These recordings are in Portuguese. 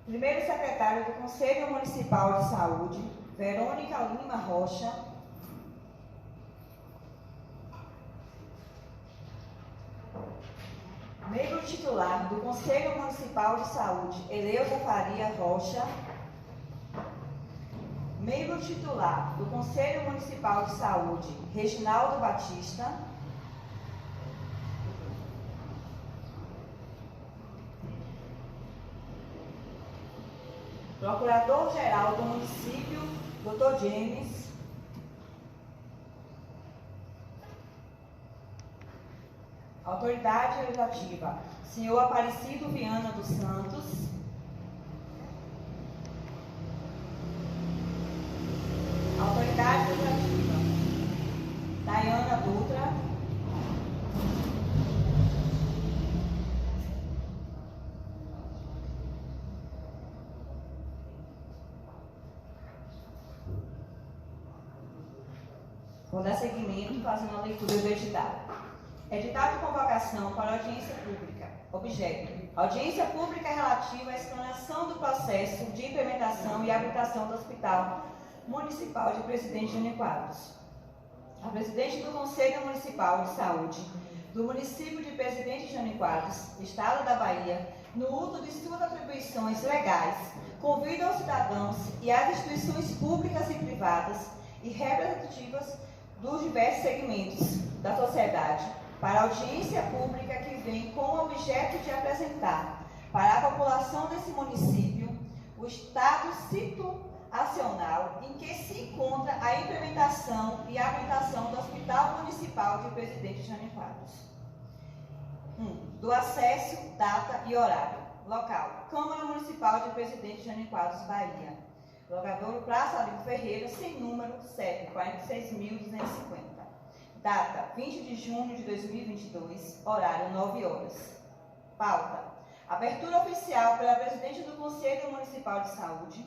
Primeiro secretário do Conselho Municipal de Saúde, Verônica Lima Rocha. Membro titular do Conselho Municipal de Saúde, Eleusa Faria Rocha. Membro titular do Conselho Municipal de Saúde, Reginaldo Batista. Procurador-Geral do Município, Dr. James. Autoridade Legislativa, senhor Aparecido Viana dos Santos. Autoridade Legislativa, Dayana Dutra. Vou dar seguimento fazendo a leitura do edital. Edital de convocação para audiência pública. Objeto: audiência pública relativa à explanação do processo de implementação e habilitação do Hospital Municipal de Presidente Jânio Quadros. A presidente do Conselho Municipal de Saúde do município de Presidente Jânio Quadros, Estado da Bahia, no uso de suas atribuições legais, convida os cidadãos e as instituições públicas e privadas e representativas dos diversos segmentos da sociedade para a audiência pública que vem com o objeto de apresentar para a população desse município o estado situacional em que se encontra a implementação e a habilitação do Hospital Municipal de Presidente Jânio Quadros. 1. Do acesso, data e horário. Local: Câmara Municipal de Presidente Jânio Quadros, Bahia. Locadouro Praça Alinco Ferreira, sem número, CEP 46.250. Data: 20 de junho de 2022, horário 9 horas. Pauta: abertura oficial pela presidente do Conselho Municipal de Saúde,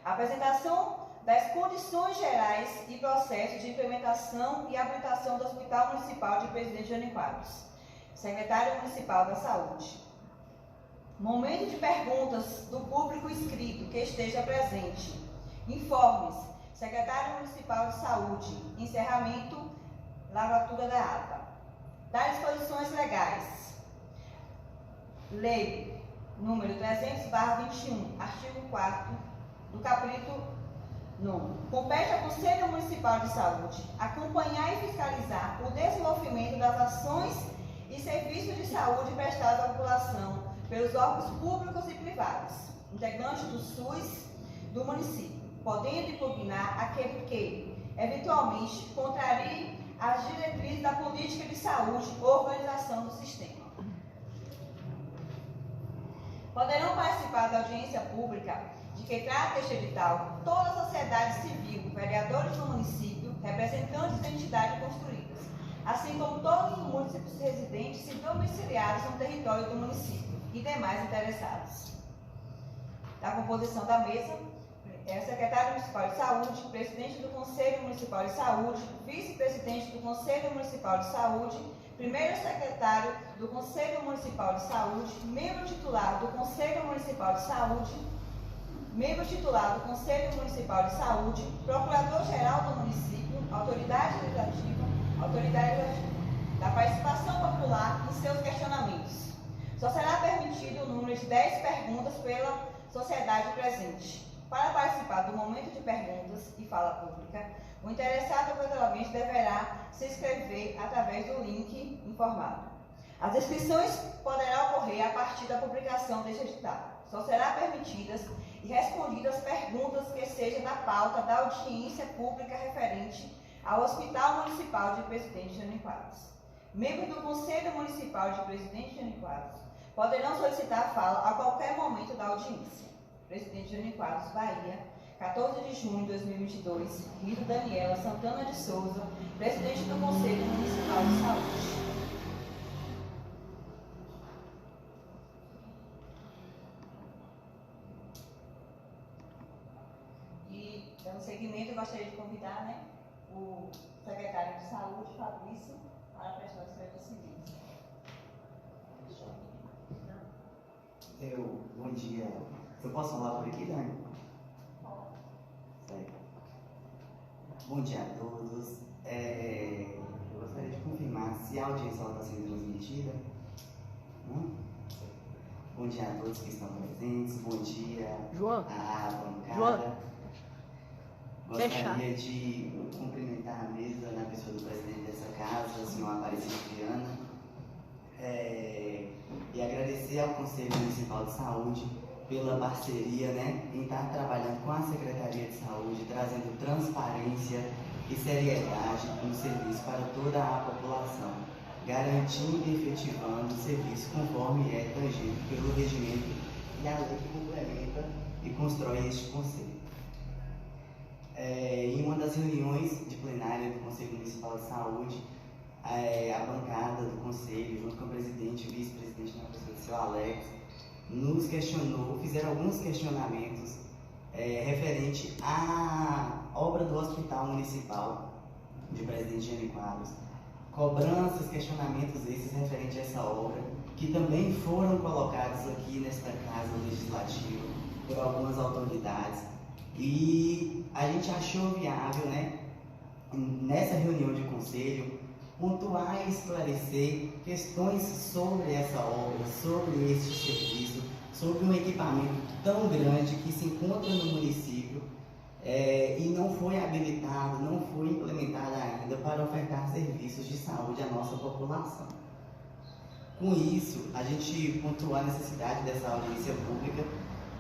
apresentação das condições gerais e processos de implementação e habilitação do Hospital Municipal de Presidente Jânio Quadros. Secretário Municipal da Saúde. Momento de perguntas do público inscrito que esteja presente. Informes: Secretário Municipal de Saúde. Encerramento, lavatura da ata. Das disposições legais. Lei número 300/21, artigo 4º do capítulo 9. Compete ao Conselho Municipal de Saúde acompanhar e fiscalizar o desenvolvimento das ações e serviços de saúde prestados à população pelos órgãos públicos e privados, integrantes do SUS do município, podendo impugnar aquele que, eventualmente, contrarie as diretrizes da política de saúde ou organização do sistema. Poderão participar da audiência pública de que trata este edital toda a sociedade civil, vereadores do município, representantes de entidades construídas, assim como todos os municípios residentes e domiciliados no território do município e demais interessados. Da composição da mesa, secretário municipal de saúde, presidente do Conselho Municipal de Saúde, vice-presidente do Conselho Municipal de Saúde, primeiro secretário do Conselho Municipal de Saúde, membro titular do Conselho Municipal de Saúde, membro titular do Conselho Municipal de Saúde, procurador-geral do município, autoridade legislativa, da participação popular em seus questionamentos. Só será permitido o número de 10 perguntas pela sociedade presente. Para participar do momento de perguntas e fala pública, o interessado obrigatoriamente deverá se inscrever através do link informado. As inscrições poderão ocorrer a partir da publicação deste edital. Só será permitidas e respondidas perguntas que sejam da pauta da audiência pública referente ao Hospital Municipal de Presidente Jânio Quadros. Membros do Conselho Municipal de Presidente Jânio Quadros poderão solicitar fala a qualquer momento da audiência. Presidente Jânio Quadros, Bahia, 14 de junho de 2022, Rita Daniela Santana de Souza, presidente do Conselho Municipal de Saúde. E, dando seguimento, eu gostaria de convidar, o secretário de Saúde, Fabrício, para prestar o esclarecimento. Bom dia, Eu posso falar por aqui, Dani? Certo. Bom dia a todos. Eu gostaria de confirmar se a audiência está sendo transmitida. Não? Bom dia a todos que estão presentes. Bom dia à bancada. Gostaria de cumprimentar a mesa na pessoa do presidente dessa casa, o senhor Aparecido Viana, e agradecer ao Conselho Municipal de Saúde pela parceria, né, em estar trabalhando com a Secretaria de Saúde, trazendo transparência e seriedade no serviço para toda a população, garantindo e efetivando o serviço conforme é tangido pelo regimento e a lei que complementa e constrói este Conselho. Em uma das reuniões de plenária do Conselho Municipal de Saúde, a bancada do Conselho, junto com o presidente e o vice-presidente na pessoa do seu Alex, nos questionou, fizeram alguns questionamentos referente à obra do Hospital Municipal de Presidente Jânio Quadros. Cobranças, questionamentos esses referentes a essa obra, que também foram colocados aqui nesta Casa Legislativa por algumas autoridades. E a gente achou viável, né, nessa reunião de conselho, pontuar e esclarecer questões sobre essa obra, sobre este serviço, sobre um equipamento tão grande que se encontra no município e não foi habilitado, não foi implementado ainda para ofertar serviços de saúde à nossa população. Com isso, a gente pontuou a necessidade dessa audiência pública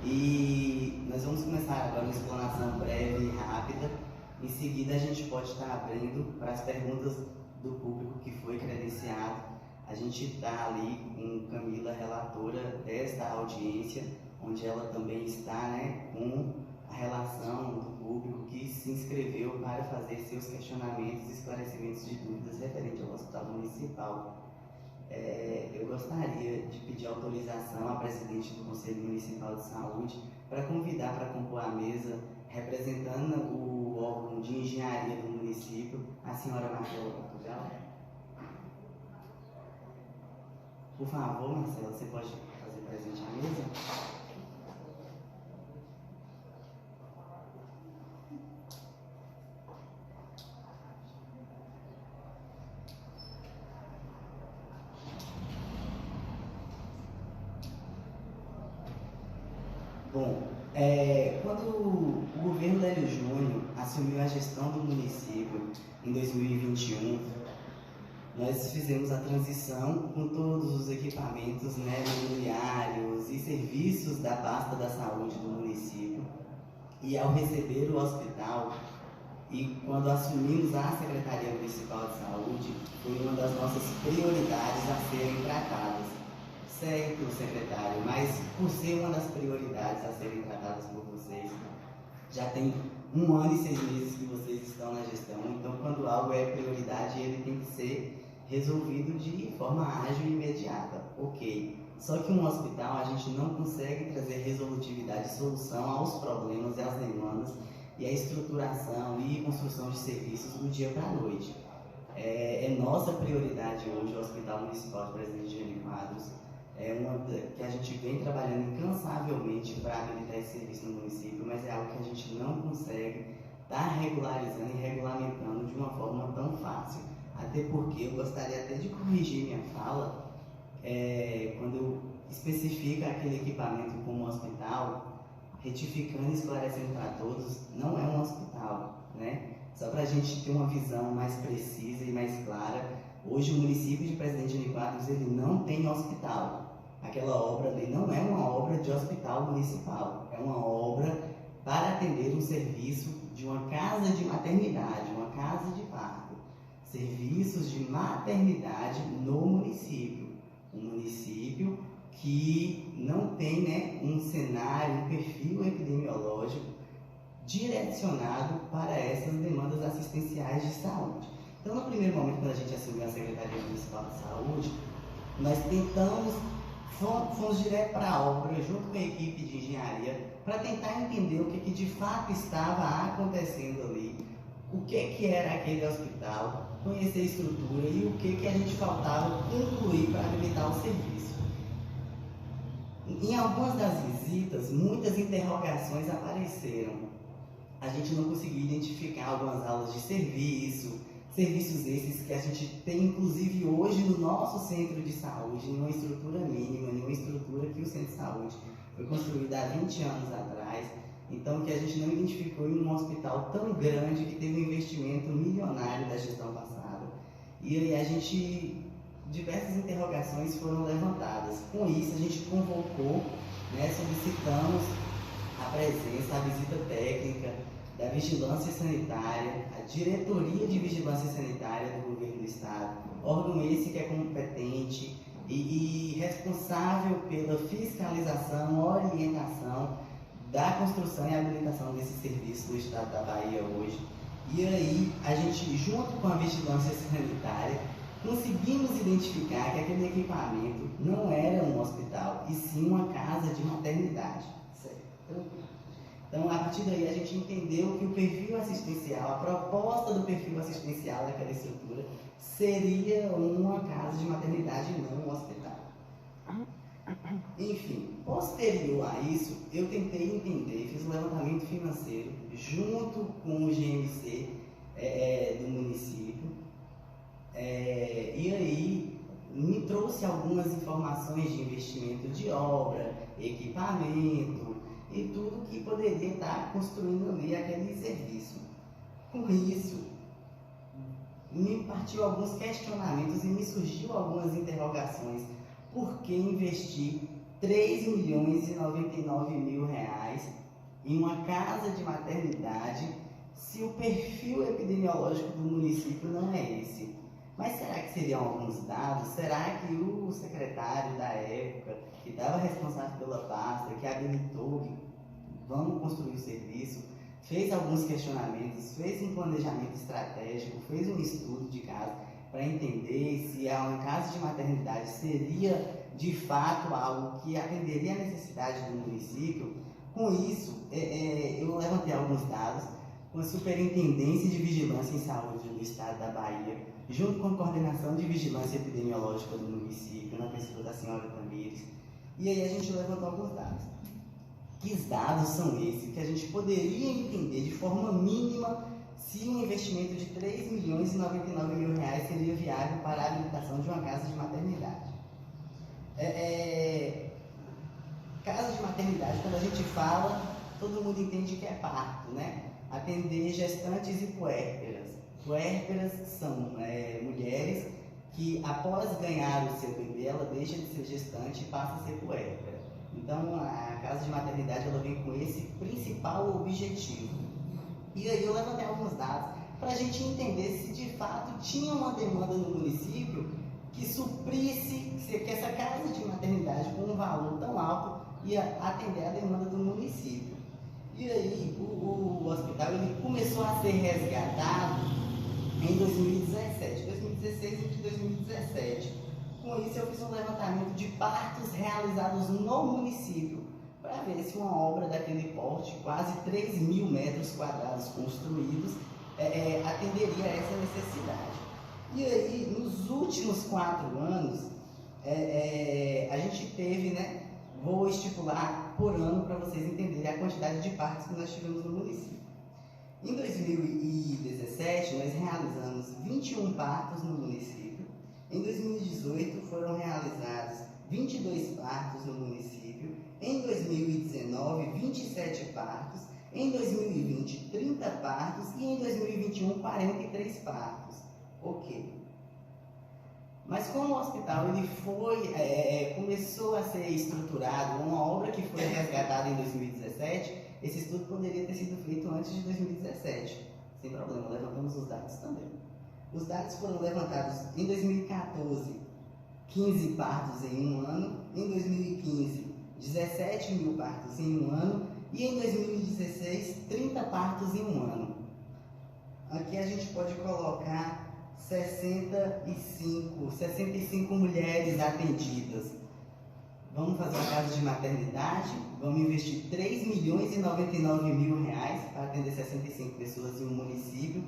e nós vamos começar agora uma explanação breve e rápida. Em seguida, a gente pode estar abrindo para as perguntas do público que foi credenciado. A gente está ali com Camila, relatora desta audiência, onde ela também está, né, com a relação do público que se inscreveu para fazer seus questionamentos e esclarecimentos de dúvidas referente ao Hospital Municipal. Eu gostaria de pedir autorização à presidente do Conselho Municipal de Saúde para convidar para compor a mesa, representando o órgão de engenharia do município, a senhora Marcela Portugal. Por favor, Marcela, você pode fazer presente à mesa? Bom, quando o governo Hélio Júnior assumiu a gestão do município em 2021, nós fizemos a transição com todos os equipamentos, né, imobiliários e serviços da pasta da saúde do município. E ao receber o hospital, e quando assumimos a Secretaria Municipal de Saúde, foi uma das nossas prioridades a serem tratadas. Certo, secretário, mas por ser uma das prioridades a serem tratadas por vocês, já tem 1 ano e 6 meses que vocês estão na gestão, então quando algo é prioridade, ele tem que ser resolvido de forma ágil e imediata. Ok, só que um hospital a gente não consegue trazer resolutividade e solução aos problemas e às demandas e a estruturação e construção de serviços do dia para a noite. É nossa prioridade hoje o Hospital Municipal de Presidente Jânio Quadros. É uma que a gente vem trabalhando incansavelmente para habilitar esse serviço no município, mas é algo que a gente não consegue estar regularizando e regulamentando de uma forma tão fácil. Até porque eu gostaria até de corrigir minha fala, quando eu especifico aquele equipamento como hospital, retificando e esclarecendo para todos, não é um hospital, né? Só para a gente ter uma visão mais precisa e mais clara, hoje o município de Presidente Jânio Quadros, ele não tem hospital. Aquela obra ali não é uma obra de hospital municipal, é uma obra para atender um serviço de uma casa de maternidade, uma casa de parto. Serviços de maternidade no município. Um município que não tem, né, um cenário, um perfil epidemiológico direcionado para essas demandas assistenciais de saúde. Então, no primeiro momento, quando a gente assumiu a Secretaria Municipal de Saúde, nós fomos direto para a obra, junto com a equipe de engenharia, para tentar entender o que de fato estava acontecendo ali, o que era aquele hospital, conhecer a estrutura e o que a gente faltava concluir para habilitar o serviço. Em algumas das visitas, muitas interrogações apareceram. A gente não conseguiu identificar algumas aulas de serviços esses que a gente tem, inclusive hoje, no nosso centro de saúde, em uma estrutura mínima, em uma estrutura que o centro de saúde foi construído há 20 anos atrás. Então, que a gente não identificou em um hospital tão grande que teve um investimento milionário da gestão passada. E aí diversas interrogações foram levantadas. Com isso, a gente convocou, solicitamos a presença, a visita técnica da Vigilância Sanitária, a Diretoria de Vigilância Sanitária do Governo do Estado, órgão esse que é competente e responsável pela fiscalização, orientação da construção e habilitação desse serviço do Estado da Bahia hoje. E aí, a gente, junto com a Vigilância Sanitária, conseguimos identificar que aquele equipamento não era um hospital, e sim uma casa de maternidade. Certo? Então, a partir daí, a gente entendeu que o perfil assistencial, a proposta do perfil assistencial daquela estrutura seria uma casa de maternidade e não um hospital. Enfim, posterior a isso, eu tentei entender, fiz um levantamento financeiro junto com o GMC do município, e aí me trouxe algumas informações de investimento de obra, equipamento e tudo que poderia estar construindo ali aquele serviço. Com isso, me partiu alguns questionamentos e me surgiu algumas interrogações. Por que investir R$3.099.000 em uma casa de maternidade se o perfil epidemiológico do município não é esse? Mas será que seriam alguns dados? Será que o secretário da época, que estava responsável pela pasta, que habilitou, que vamos construir o serviço, fez alguns questionamentos, fez um planejamento estratégico, fez um estudo de caso para entender se uma casa de maternidade seria de fato algo que atenderia a necessidade do município? Com isso, eu levantei alguns dados com a Superintendência de Vigilância em Saúde do Estado da Bahia, junto com a Coordenação de Vigilância Epidemiológica do município, na pessoa da senhora Tamires, e aí a gente levantou alguns dados. Que dados são esses que a gente poderia entender de forma mínima se um investimento de R$3.099.000 seria viável para a habilitação de uma casa de maternidade? Casa de maternidade, quando a gente fala, todo mundo entende que é parto, né? Atender gestantes e puérperas. Puérperas são mulheres que, após ganhar o seu bebê, ela deixa de ser gestante e passa a ser puérpera. Então, a casa de maternidade ela vem com esse principal objetivo. E aí eu levantei alguns dados para a gente entender se de fato tinha uma demanda no município que suprisse, que essa casa de maternidade com um valor tão alto ia atender a demanda do município. E aí o hospital ele começou a ser resgatado em 2017, 2016 e de 2017. Com isso eu fiz um levantamento de partos realizados no município, para ver se uma obra daquele porte, quase 3.000 metros quadrados construídos, atenderia a essa necessidade. E aí, nos últimos 4 anos, a gente teve, vou estipular por ano para vocês entenderem a quantidade de partos que nós tivemos no município. Em 2017, nós realizamos 21 partos no município. Em 2018, foram realizados 22 partos no município. Em 2019, 27 partos. Em 2020, 30 partos. E em 2021, 43 partos. Ok. Mas como o hospital ele começou a ser estruturado, uma obra que foi resgatada em 2017, esse estudo poderia ter sido feito antes de 2017. Sem problema, levantamos os dados também. Os dados foram levantados em 2014, 15 partos em um ano. Em 2015, 17.000 partos em um ano. E em 2016, 30 partos em um ano. Aqui a gente pode colocar 65 mulheres atendidas. Vamos fazer uma casa de maternidade, vamos investir R$3.099.000 para atender 65 pessoas em um município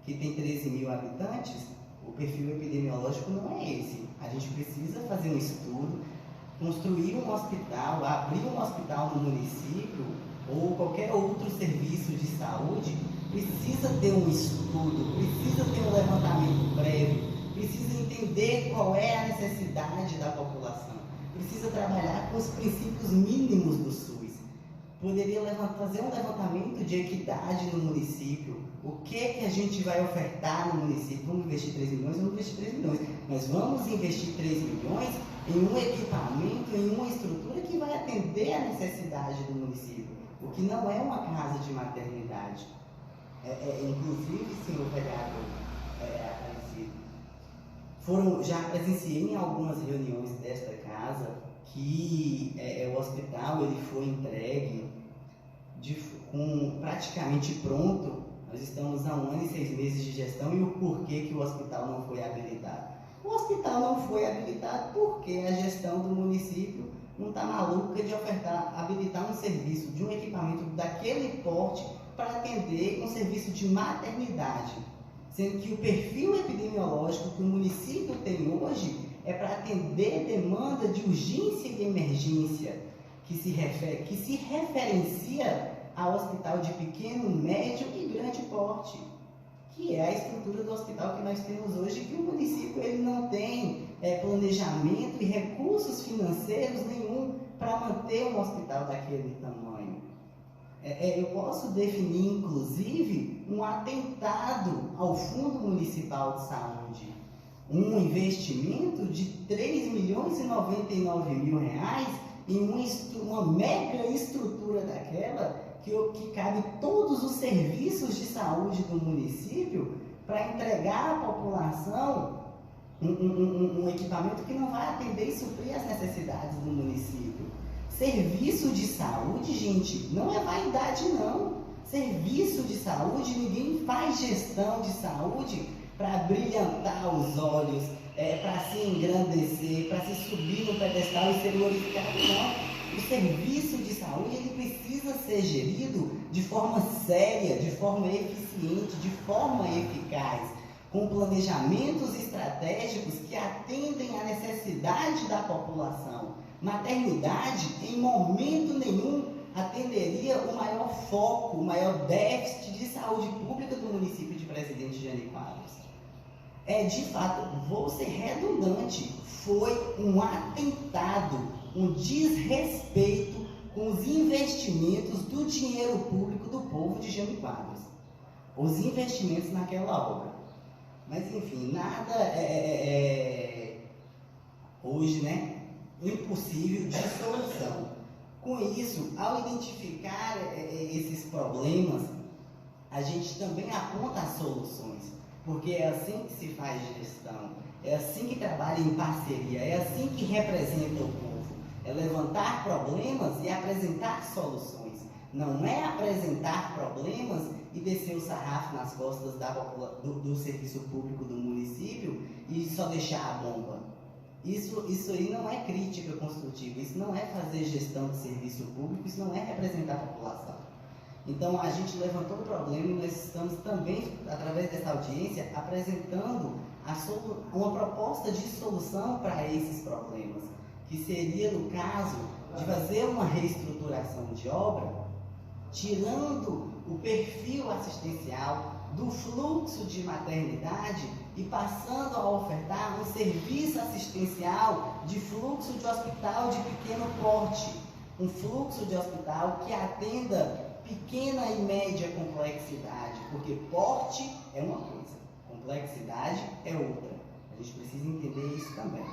que tem 13.000 habitantes. O perfil epidemiológico não é esse. A gente precisa fazer um estudo, construir um hospital, abrir um hospital no município ou qualquer outro serviço de saúde, precisa ter um estudo, precisa ter um levantamento prévio, precisa entender qual é a necessidade da população, precisa trabalhar com os princípios mínimos do SUS. Poderia fazer um levantamento de equidade no município. O que a gente vai ofertar no município? Vamos investir 3 milhões? Vamos investir 3 milhões. Mas vamos investir 3 milhões em um equipamento, em uma estrutura que vai atender a necessidade do município. O que não é uma casa de maternidade. Inclusive, senhor vereador Aparecido, já presenciei em algumas reuniões desta casa que o hospital ele foi entregue praticamente pronto. Nós estamos há 1 ano e 6 meses de gestão, e o porquê que o hospital não foi habilitado? O hospital não foi habilitado porque a gestão do município não está maluca de habilitar um serviço de um equipamento daquele porte para atender um serviço de maternidade, sendo que o perfil epidemiológico que o município tem hoje é para atender demanda de urgência e emergência, que se referencia ao hospital de pequeno, médio e grande porte, que é a estrutura do hospital que nós temos hoje, que o município ele não tem planejamento e recursos financeiros nenhum para manter um hospital daquele tamanho. Eu posso definir, inclusive, um atentado ao Fundo Municipal de Saúde, um investimento de R$3.099.000 em uma mega estrutura daquela que cabe todos os serviços de saúde do município para entregar à população um equipamento que não vai atender e suprir as necessidades do município. Serviço de saúde, gente, não é vaidade não. Serviço de saúde, ninguém faz gestão de saúde para brilhantar os olhos, para se engrandecer, para se subir no pedestal e ser glorificado, não. O serviço de saúde ele precisa ser gerido de forma séria, de forma eficiente, de forma eficaz, com planejamentos estratégicos que atendem à necessidade da população. Maternidade, em momento nenhum, atenderia o maior foco, o maior déficit de saúde pública do município de Presidente Jânio Quadros. De fato, vou ser redundante, foi um atentado, um desrespeito com os investimentos do dinheiro público do povo de Jânio Quadros. Os investimentos naquela obra. Mas, enfim, nada hoje, né, impossível de solução. Com isso, ao identificar esses problemas, a gente também aponta as soluções. Porque é assim que se faz gestão, é assim que trabalha em parceria, é assim que representa o povo. É levantar problemas e apresentar soluções. Não é apresentar problemas e descer o sarrafo nas costas do serviço público do município e só deixar a bomba. Isso aí não é crítica construtiva, isso não é fazer gestão de serviço público, isso não é representar a população. Então, a gente levantou o problema e nós estamos também, através dessa audiência, apresentando uma proposta de solução para esses problemas, que seria, no caso, de fazer uma reestruturação de obra, tirando o perfil assistencial do fluxo de maternidade e passando a ofertar um serviço assistencial de fluxo de hospital de pequeno porte, um fluxo de hospital que atenda pequena e média complexidade, porque porte é uma coisa, complexidade é outra. A gente precisa entender isso também.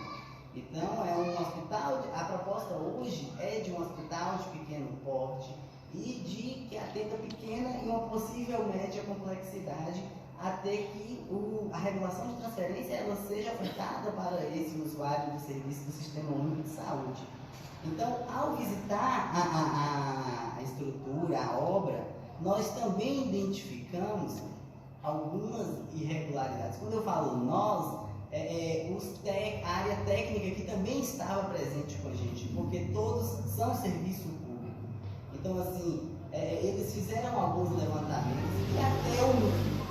Então, é um hospital, a proposta hoje é de um hospital de pequeno porte e que atenda pequena e uma possível média complexidade, até que a regulação de transferência ela seja ofertada para esse usuário do serviço do Sistema Único de Saúde. Então, ao visitar a estrutura, a obra, nós também identificamos algumas irregularidades. Quando eu falo nós, a área técnica que também estava presente com a gente, porque todos são serviço público. Então, assim, eles fizeram alguns levantamentos e até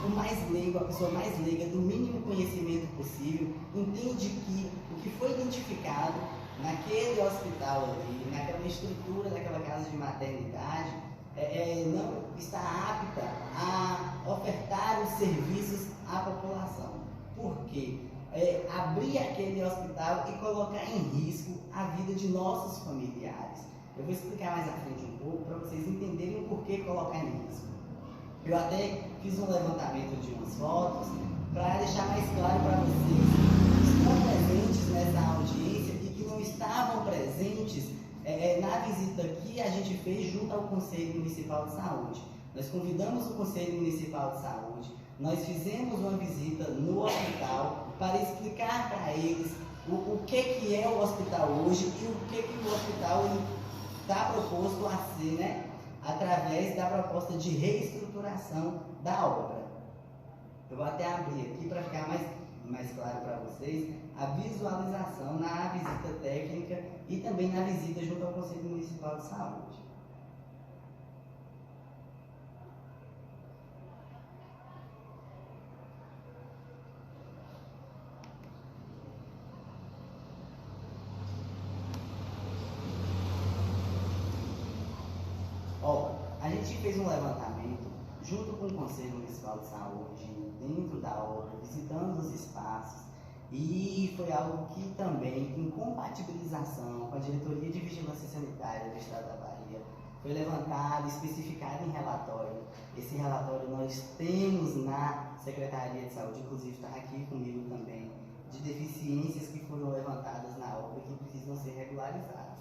o mais leigo, a pessoa mais leiga, do mínimo conhecimento possível, entende que o que foi identificado naquele hospital ali, naquela estrutura daquela casa de maternidade, não está apta a ofertar os serviços à população. Por quê? Abrir aquele hospital e colocar em risco a vida de nossos familiares. Eu vou explicar mais à frente um pouco para vocês entenderem o porquê colocar em risco. Eu até fiz um levantamento de umas fotos para deixar mais claro para vocês que estão presentes nessa audiência e que não estavam presentes na visita que a gente fez junto ao Conselho Municipal de Saúde. Nós convidamos o Conselho Municipal de Saúde, nós fizemos uma visita no hospital para explicar para eles o que é o hospital hoje e o que o hospital está proposto a ser, né, através da proposta de reestruturação da obra. Eu vou até abrir aqui para ficar mais claro para vocês a visualização na visita técnica e também na visita junto ao Conselho Municipal de Saúde. A gente fez um levantamento junto com o Conselho Municipal de Saúde, dentro da obra, visitando os espaços, e foi algo que também, em compatibilização com a Diretoria de Vigilância Sanitária do Estado da Bahia, foi levantado, especificado em relatório. Esse relatório nós temos na Secretaria de Saúde, inclusive está aqui comigo também, de deficiências que foram levantadas na obra e que precisam ser regularizadas.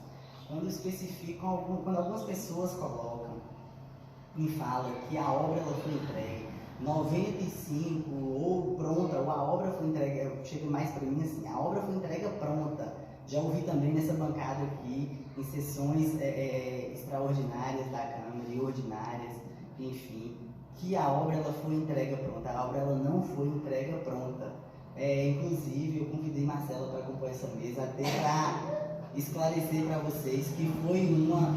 Quando algumas pessoas colocam em fala que a obra ela foi entregue 95 ou pronta, ou a obra foi entregue, chega mais para mim assim, a obra foi entregue pronta. Já ouvi também nessa bancada aqui, em sessões extraordinárias da Câmara e ordinárias, enfim, que a obra ela foi entregue pronta. A obra ela não foi entregue pronta. Inclusive, eu convidei Marcela para compor essa mesa até para esclarecer para vocês que foi uma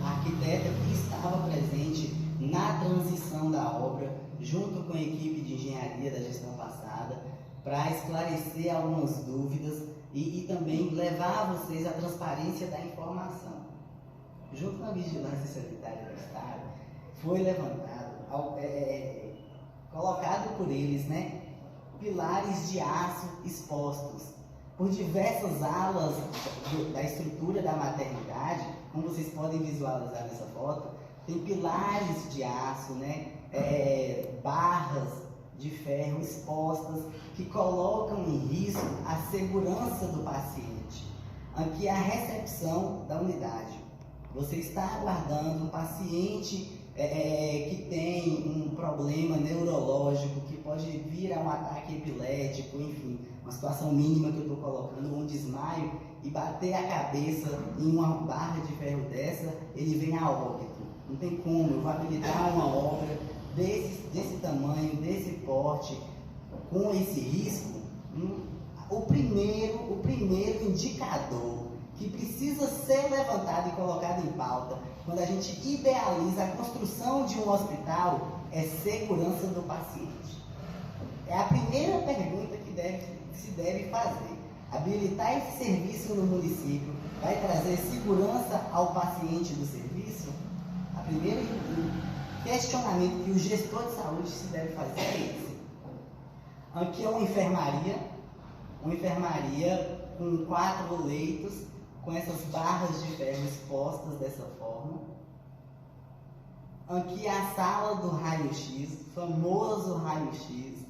arquiteta que estava presente na transição da obra, junto com a equipe de engenharia da gestão passada, para esclarecer algumas dúvidas e também levar a vocês a transparência da informação. Junto com a Vigilância Sanitária do Estado, foi levantado, colocado por eles, né, pilares de aço expostos por diversas alas da estrutura da maternidade. Como vocês podem visualizar nessa foto, tem pilares de aço, né, barras de ferro expostas que colocam em risco a segurança do paciente. Aqui é a recepção da unidade. Você está aguardando um paciente que tem um problema neurológico, que pode vir a um ataque epilético, enfim, uma situação mínima que eu estou colocando, um desmaio, e bater a cabeça em uma barra de ferro dessa, ele vem a óbito. Não tem como, eu vou habilitar uma obra desse tamanho, desse porte, com esse risco. O primeiro indicador que precisa ser levantado e colocado em pauta quando a gente idealiza a construção de um hospital é segurança do paciente. É a primeira pergunta que se deve fazer. Habilitar esse serviço no município vai trazer segurança ao paciente do serviço? A primeira questionamento que o gestor de saúde se deve fazer é esse. Aqui é uma enfermaria com 4 leitos, com essas barras de ferro expostas dessa forma. Aqui é a sala do raio-x, famoso raio-x,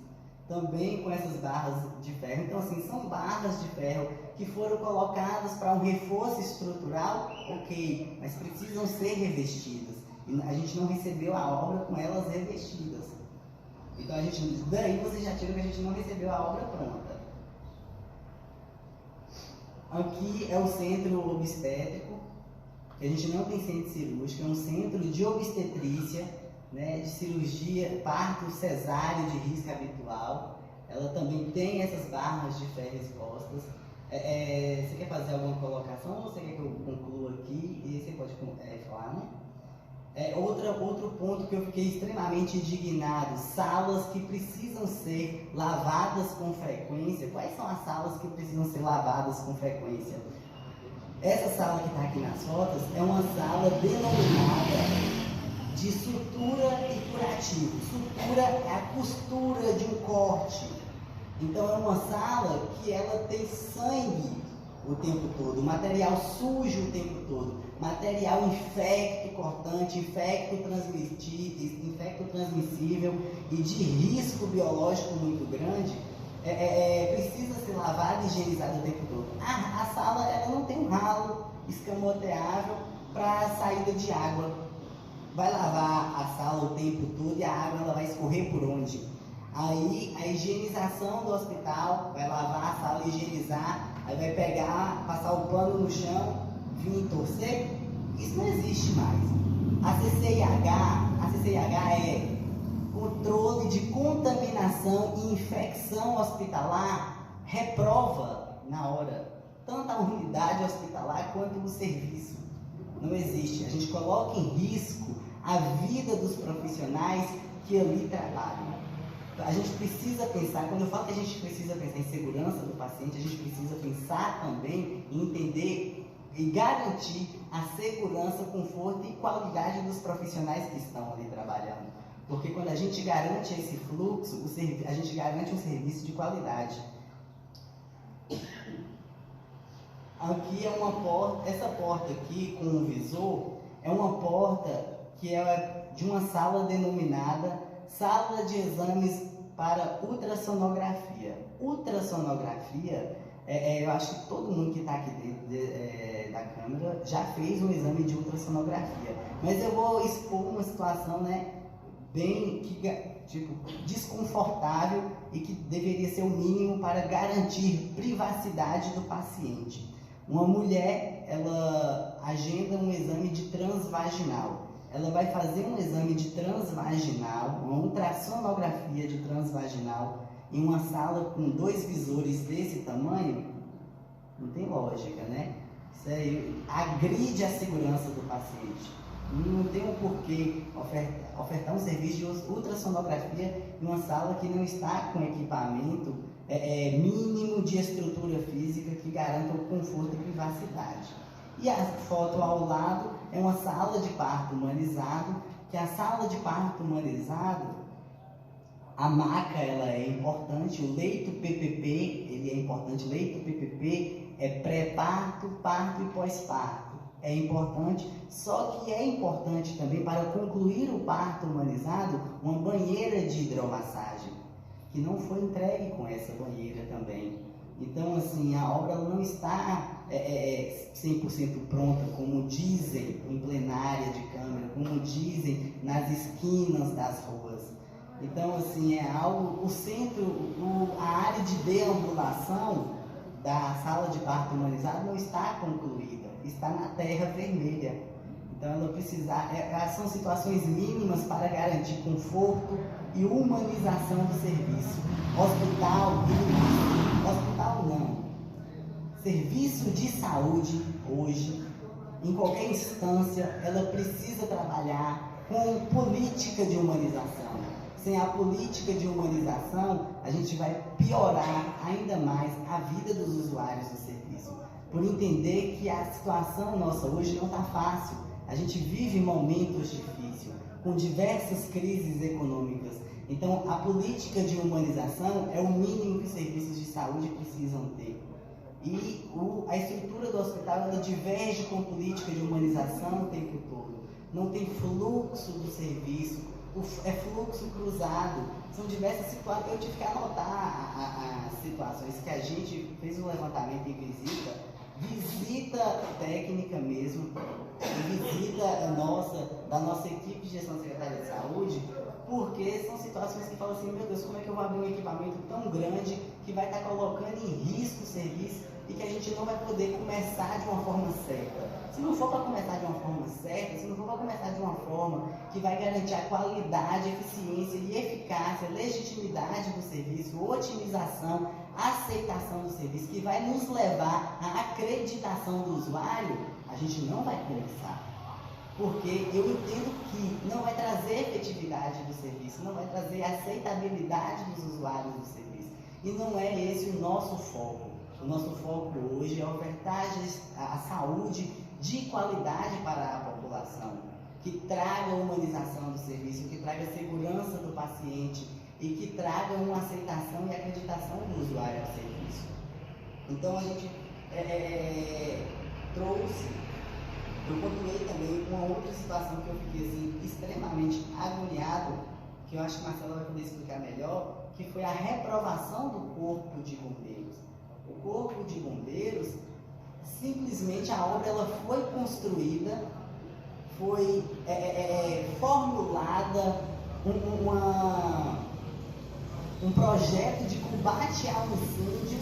também com essas barras de ferro. Então, assim, são barras de ferro que foram colocadas para um reforço estrutural, ok, mas precisam ser revestidas. E a gente não recebeu a obra com elas revestidas. Então, daí vocês já tiram que a gente não recebeu a obra pronta. Aqui é o centro obstétrico, que a gente não tem centro cirúrgico, é um centro de obstetrícia, né, de cirurgia, parto cesáreo de risco habitual. Ela também tem essas barras de ferro expostas. Você quer fazer alguma colocação ou você quer que eu conclua aqui? E você pode falar, né? Outro ponto que eu fiquei extremamente indignado: salas que precisam ser lavadas com frequência. Quais são as salas que precisam ser lavadas com frequência? Essa sala que está aqui nas fotos é uma sala denominada de sutura e curativo. Sutura é a costura de um corte. Então é uma sala que ela tem sangue o tempo todo, material sujo o tempo todo, material infecto cortante, infecto transmissível e de risco biológico muito grande. Precisa ser lavado e higienizado o tempo todo. A sala ela não tem um ralo escamoteável para saída de água. Vai lavar a sala o tempo todo e a água ela vai escorrer por onde? Aí a higienização do hospital, vai lavar a sala e higienizar, aí vai pegar, passar o pano no chão, vir torcer. Isso não existe mais. A CCIH é controle de contaminação e infecção hospitalar, reprova na hora, tanto a unidade hospitalar quanto o serviço. Não existe. A gente coloca em risco a vida dos profissionais que ali trabalham. A gente precisa pensar, quando eu falo que a gente precisa pensar em segurança do paciente, a gente precisa pensar também em entender e garantir a segurança, conforto e qualidade dos profissionais que estão ali trabalhando. Porque quando a gente garante esse fluxo, a gente garante um serviço de qualidade. Aqui é uma porta, essa porta aqui com o visor é uma porta que é de uma sala denominada Sala de Exames para Ultrassonografia. Ultrassonografia, eu acho que todo mundo que está aqui dentro da câmera já fez um exame de ultrassonografia. Mas eu vou expor uma situação, bem desconfortável e que deveria ser o mínimo para garantir privacidade do paciente. Uma mulher, ela agenda um exame de transvaginal. Ela vai fazer um exame de transvaginal, uma ultrassonografia de transvaginal, em uma sala com 2 visores desse tamanho. Não tem lógica, né? Isso aí agride a segurança do paciente. Não tem um porquê ofertar um serviço de ultrassonografia em uma sala que não está com equipamento mínimo de estrutura física que garanta o conforto e privacidade. E a foto ao lado é uma sala de parto humanizado, que a sala de parto humanizado, a maca ela é importante, o leito PPP ele é importante, leito PPP é pré-parto, parto e pós-parto. É importante, só que é importante também para concluir o parto humanizado, uma banheira de hidromassagem, que não foi entregue com essa banheira também. Então, assim, a obra não está 100% pronta, como dizem em plenária de Câmara, como dizem nas esquinas das ruas. Então, assim, é algo, a área de deambulação da sala de parto humanizado não está concluída, está na terra vermelha. Então, ela são situações mínimas para garantir conforto e humanização do serviço. Hospital não. Serviço de saúde, hoje, em qualquer instância, ela precisa trabalhar com política de humanização. Sem a política de humanização, a gente vai piorar ainda mais a vida dos usuários do serviço. Por entender que a situação nossa hoje não está fácil. A gente vive momentos difíceis, com diversas crises econômicas. Então, a política de humanização é o mínimo que os serviços de saúde precisam ter. E a estrutura do hospital ela diverge com a política de humanização o tempo todo. Não tem fluxo do serviço, é fluxo cruzado. São diversas situações. Eu tive que anotar as situações que a gente fez um levantamento em visita técnica mesmo, visita da nossa equipe de gestão da Secretaria de Saúde, porque são situações que falam assim, meu Deus, como é que eu vou abrir um equipamento tão grande que vai estar colocando em risco o serviço e que a gente não vai poder começar de uma forma certa. Se não for para começar de uma forma certa, se não for para começar de uma forma que vai garantir a qualidade, eficiência e eficácia, legitimidade do serviço, otimização, aceitação do serviço, que vai nos levar à acreditação do usuário, a gente não vai começar. Porque eu entendo que não vai trazer efetividade do serviço, não vai trazer aceitabilidade dos usuários do serviço. E não é esse o nosso foco. O nosso foco hoje é ofertar a saúde de qualidade para a população, que traga humanização do serviço, que traga segurança do paciente e que traga uma aceitação e acreditação do usuário ao serviço. Então a gente trouxe, eu pontuei também uma outra situação que eu fiquei assim, extremamente agoniado, que eu acho que Marcela vai poder explicar melhor, que foi a reprovação do Corpo de Bombeiros. O Corpo de Bombeiros, simplesmente a obra ela foi construída, foi formulada um projeto de combate ao incêndio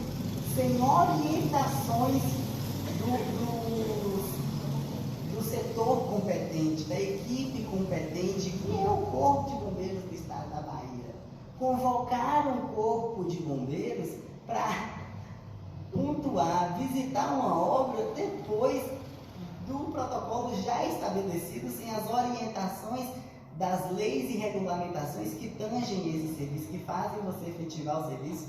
sem orientações do setor competente, da equipe competente, que é o Corpo de Bombeiros do Estado da Bahia. Convocaram o Corpo de Bombeiros para pontuar, visitar uma obra depois do protocolo já estabelecido, sem as orientações das leis e regulamentações que tangem esse serviço, que fazem você efetivar o serviço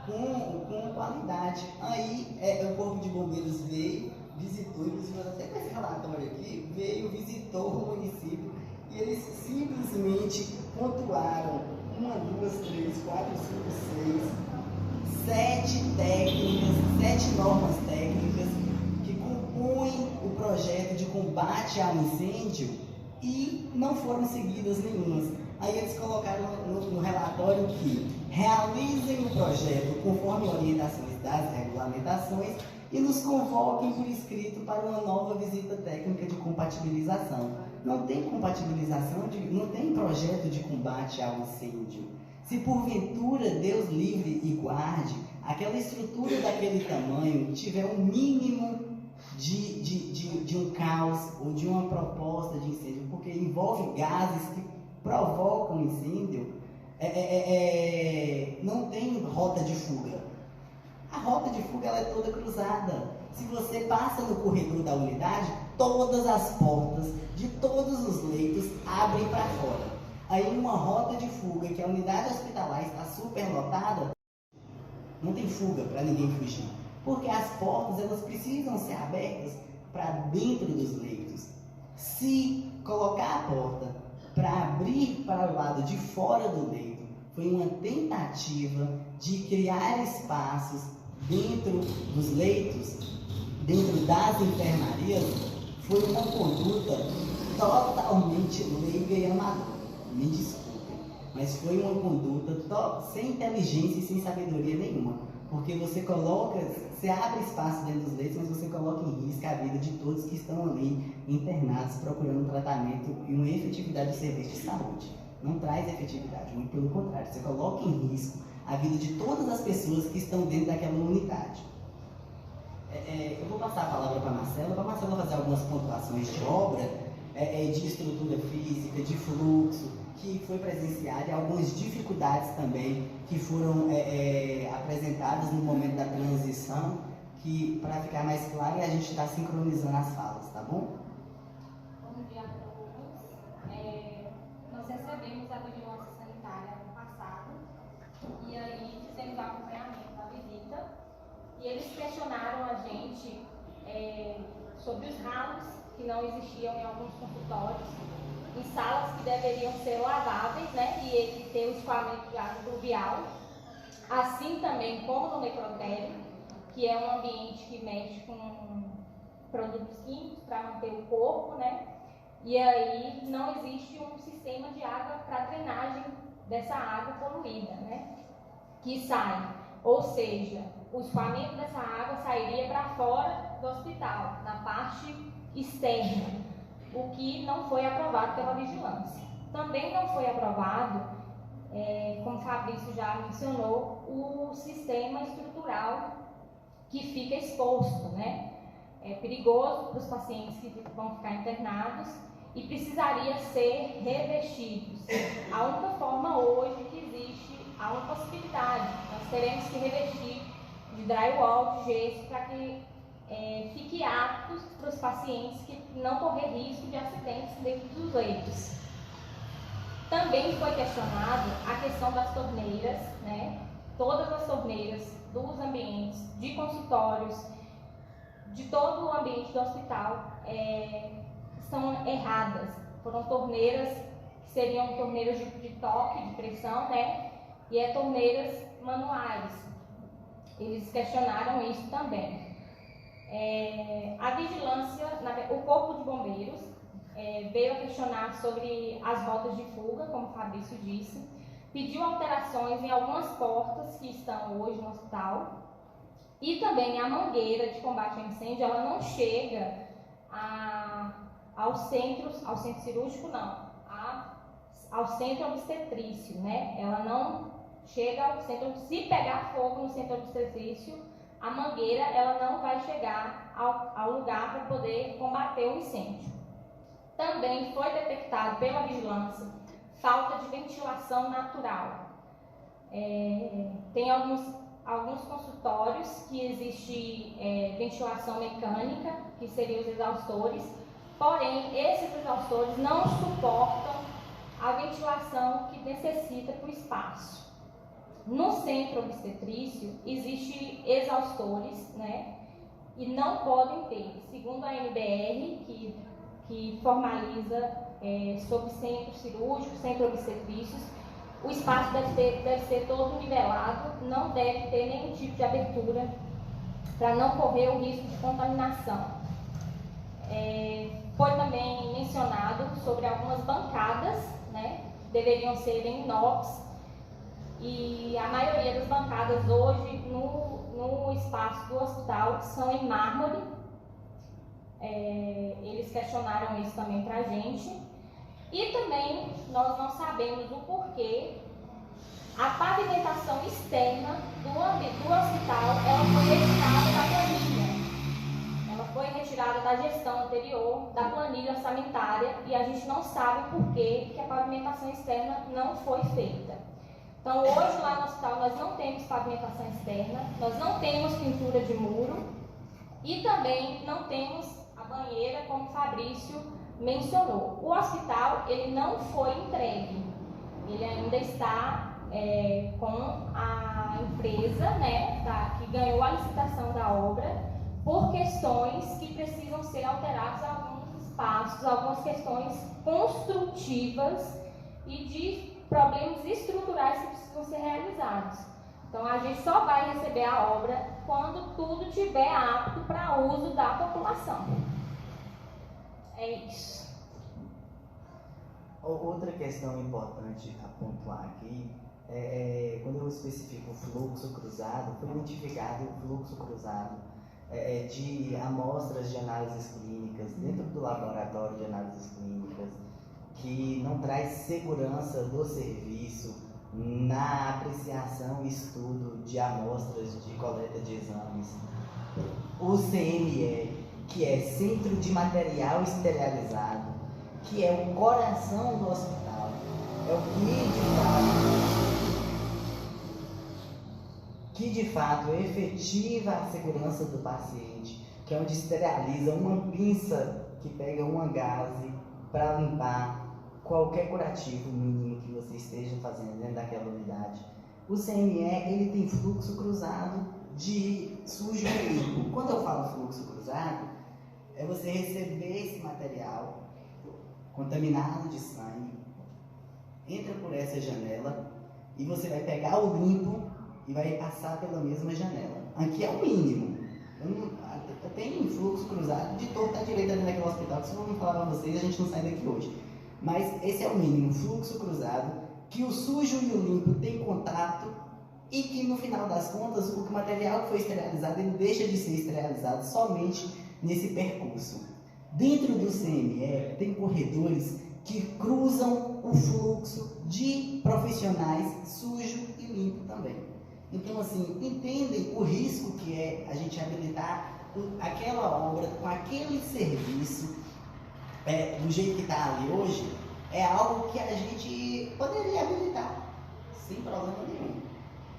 com qualidade. Aí o Corpo de Bombeiros veio, visitou, inclusive até com esse relatório aqui, veio, visitou o município e eles simplesmente pontuaram 1, 2, 3, 4, 5, 6, 7 normas técnicas que compõem o projeto de combate ao incêndio e não foram seguidas nenhumas. Aí eles colocaram no relatório que realizem o projeto conforme orientações das regulamentações e nos convoquem por escrito para uma nova visita técnica de compatibilização. Não tem compatibilização, não tem projeto de combate ao incêndio. Se porventura Deus livre e guarde, aquela estrutura daquele tamanho tiver um mínimo de um caos ou de uma proposta de incêndio, porque envolve gases que provocam incêndio, não tem rota de fuga. A rota de fuga ela é toda cruzada. Se você passa no corredor da unidade, todas as portas de todos os leitos abrem para fora. Aí uma rota de fuga, que a unidade hospitalar está superlotada, não tem fuga para ninguém fugir. Porque as portas elas precisam ser abertas para dentro dos leitos. Se colocar a porta para abrir para o lado de fora do leito, foi uma tentativa de criar espaços dentro dos leitos, dentro das enfermarias, foi uma conduta totalmente leiga e amadora. Me desculpem, mas foi uma conduta sem inteligência e sem sabedoria nenhuma. Porque você abre espaço dentro dos leitos, mas você coloca em risco a vida de todos que estão ali internados, procurando tratamento e uma efetividade de serviço de saúde. Não traz efetividade, muito pelo contrário, você coloca em risco a vida de todas as pessoas que estão dentro daquela unidade. Eu vou passar a palavra para a Marcela fazer algumas pontuações de obra, de estrutura física, de fluxo, que foi presenciada, e algumas dificuldades também que foram apresentadas no momento da transição, que para ficar mais claro, a gente está sincronizando as falas, tá bom? Bom dia a todos. Nós recebemos a vigilância sanitária no passado e aí fizemos o acompanhamento da visita e eles questionaram a gente sobre os ralos que não existiam em alguns consultórios, em salas que deveriam ser laváveis, né, e ter o escoamento de água pluvial, assim também como no necrotério, que é um ambiente que mexe com produtos químicos para manter o corpo, né, e aí não existe um sistema de água para drenagem dessa água poluída, né, que sai, ou seja, o escoamento dessa água sairia para fora do hospital, na parte externa, o que não foi aprovado pela vigilância. Também não foi aprovado, como o Fabrício já mencionou, o sistema estrutural que fica exposto, né? É perigoso para os pacientes que vão ficar internados e precisaria ser revestidos. A única forma hoje que existe, há uma possibilidade, nós teremos que revestir de drywall, de gesso, para que fique aptos para os pacientes que não correr risco de acidentes dentro dos leitos. Também foi questionado a questão das torneiras, né? Todas as torneiras dos ambientes, de consultórios, de todo o ambiente do hospital, estão erradas. Foram torneiras que seriam torneiras de toque, de pressão, né? E torneiras manuais. Eles questionaram isso também. A vigilância, o Corpo de Bombeiros veio a questionar sobre as rotas de fuga, como o Fabrício disse, pediu alterações em algumas portas que estão hoje no hospital, e também a mangueira de combate a incêndio, ela não chega ao centro cirúrgico, não, ao centro obstetrício, né? Ela não chega ao centro. Se pegar fogo no centro obstetrício, a mangueira ela não vai chegar ao lugar para poder combater o incêndio. Também foi detectado pela vigilância falta de ventilação natural. Tem alguns consultórios que existe ventilação mecânica, que seriam os exaustores, porém esses exaustores não suportam a ventilação que necessita para o espaço. No centro obstetrício existe exaustores, né, e não podem ter, segundo a NBR, que formaliza sobre centro cirúrgico, centro obstetrícios, o espaço deve ser todo nivelado, não deve ter nenhum tipo de abertura para não correr o risco de contaminação. Foi também mencionado sobre algumas bancadas, né, que deveriam ser em inox, e a maioria das bancadas hoje no espaço do hospital são em mármore. Eles questionaram isso também para a gente. E também nós não sabemos o porquê a pavimentação externa do hospital ela foi retirada da planilha. Ela foi retirada da gestão anterior, da planilha orçamentária, e a gente não sabe por que a pavimentação externa não foi feita. Então hoje lá no hospital nós não temos pavimentação externa, nós não temos pintura de muro e também não temos a banheira, como o Fabrício mencionou. O hospital ele não foi entregue, ele ainda está com a empresa, né, que ganhou a licitação da obra, por questões que precisam ser alteradas alguns espaços, algumas questões construtivas e de problemas estruturais que precisam ser realizados. Então a gente só vai receber a obra quando tudo estiver apto para uso da população. É isso. Outra questão importante a pontuar aqui quando eu especifico o fluxo cruzado, foi identificado o fluxo cruzado de amostras de análises clínicas dentro do laboratório de análises clínicas, que não traz segurança do serviço na apreciação e estudo de amostras de coleta de exames. O CME, que é Centro de Material Esterilizado, que é o coração do hospital, é o que de fato efetiva a segurança do paciente, que é onde esteriliza uma pinça que pega uma gaze para limpar qualquer curativo mínimo que você esteja fazendo dentro daquela unidade. O CME ele tem fluxo cruzado de sujo e limpo. Quando eu falo fluxo cruzado, é você receber esse material contaminado de sangue, entra por essa janela e você vai pegar o limpo e vai passar pela mesma janela. Aqui é o mínimo. Eu tenho fluxo cruzado de torta à direita dentro daquele hospital, que se eu não falar para vocês, a gente não sai daqui hoje. Mas esse é o mínimo, fluxo cruzado, que o sujo e o limpo têm contato e que no final das contas o material que foi esterilizado ele deixa de ser esterilizado somente nesse percurso. Dentro do CME tem corredores que cruzam o fluxo de profissionais sujo e limpo também. Então assim, entendem o risco que é a gente habilitar aquela obra com aquele serviço do jeito que está ali hoje, é algo que a gente poderia habilitar sem problema nenhum.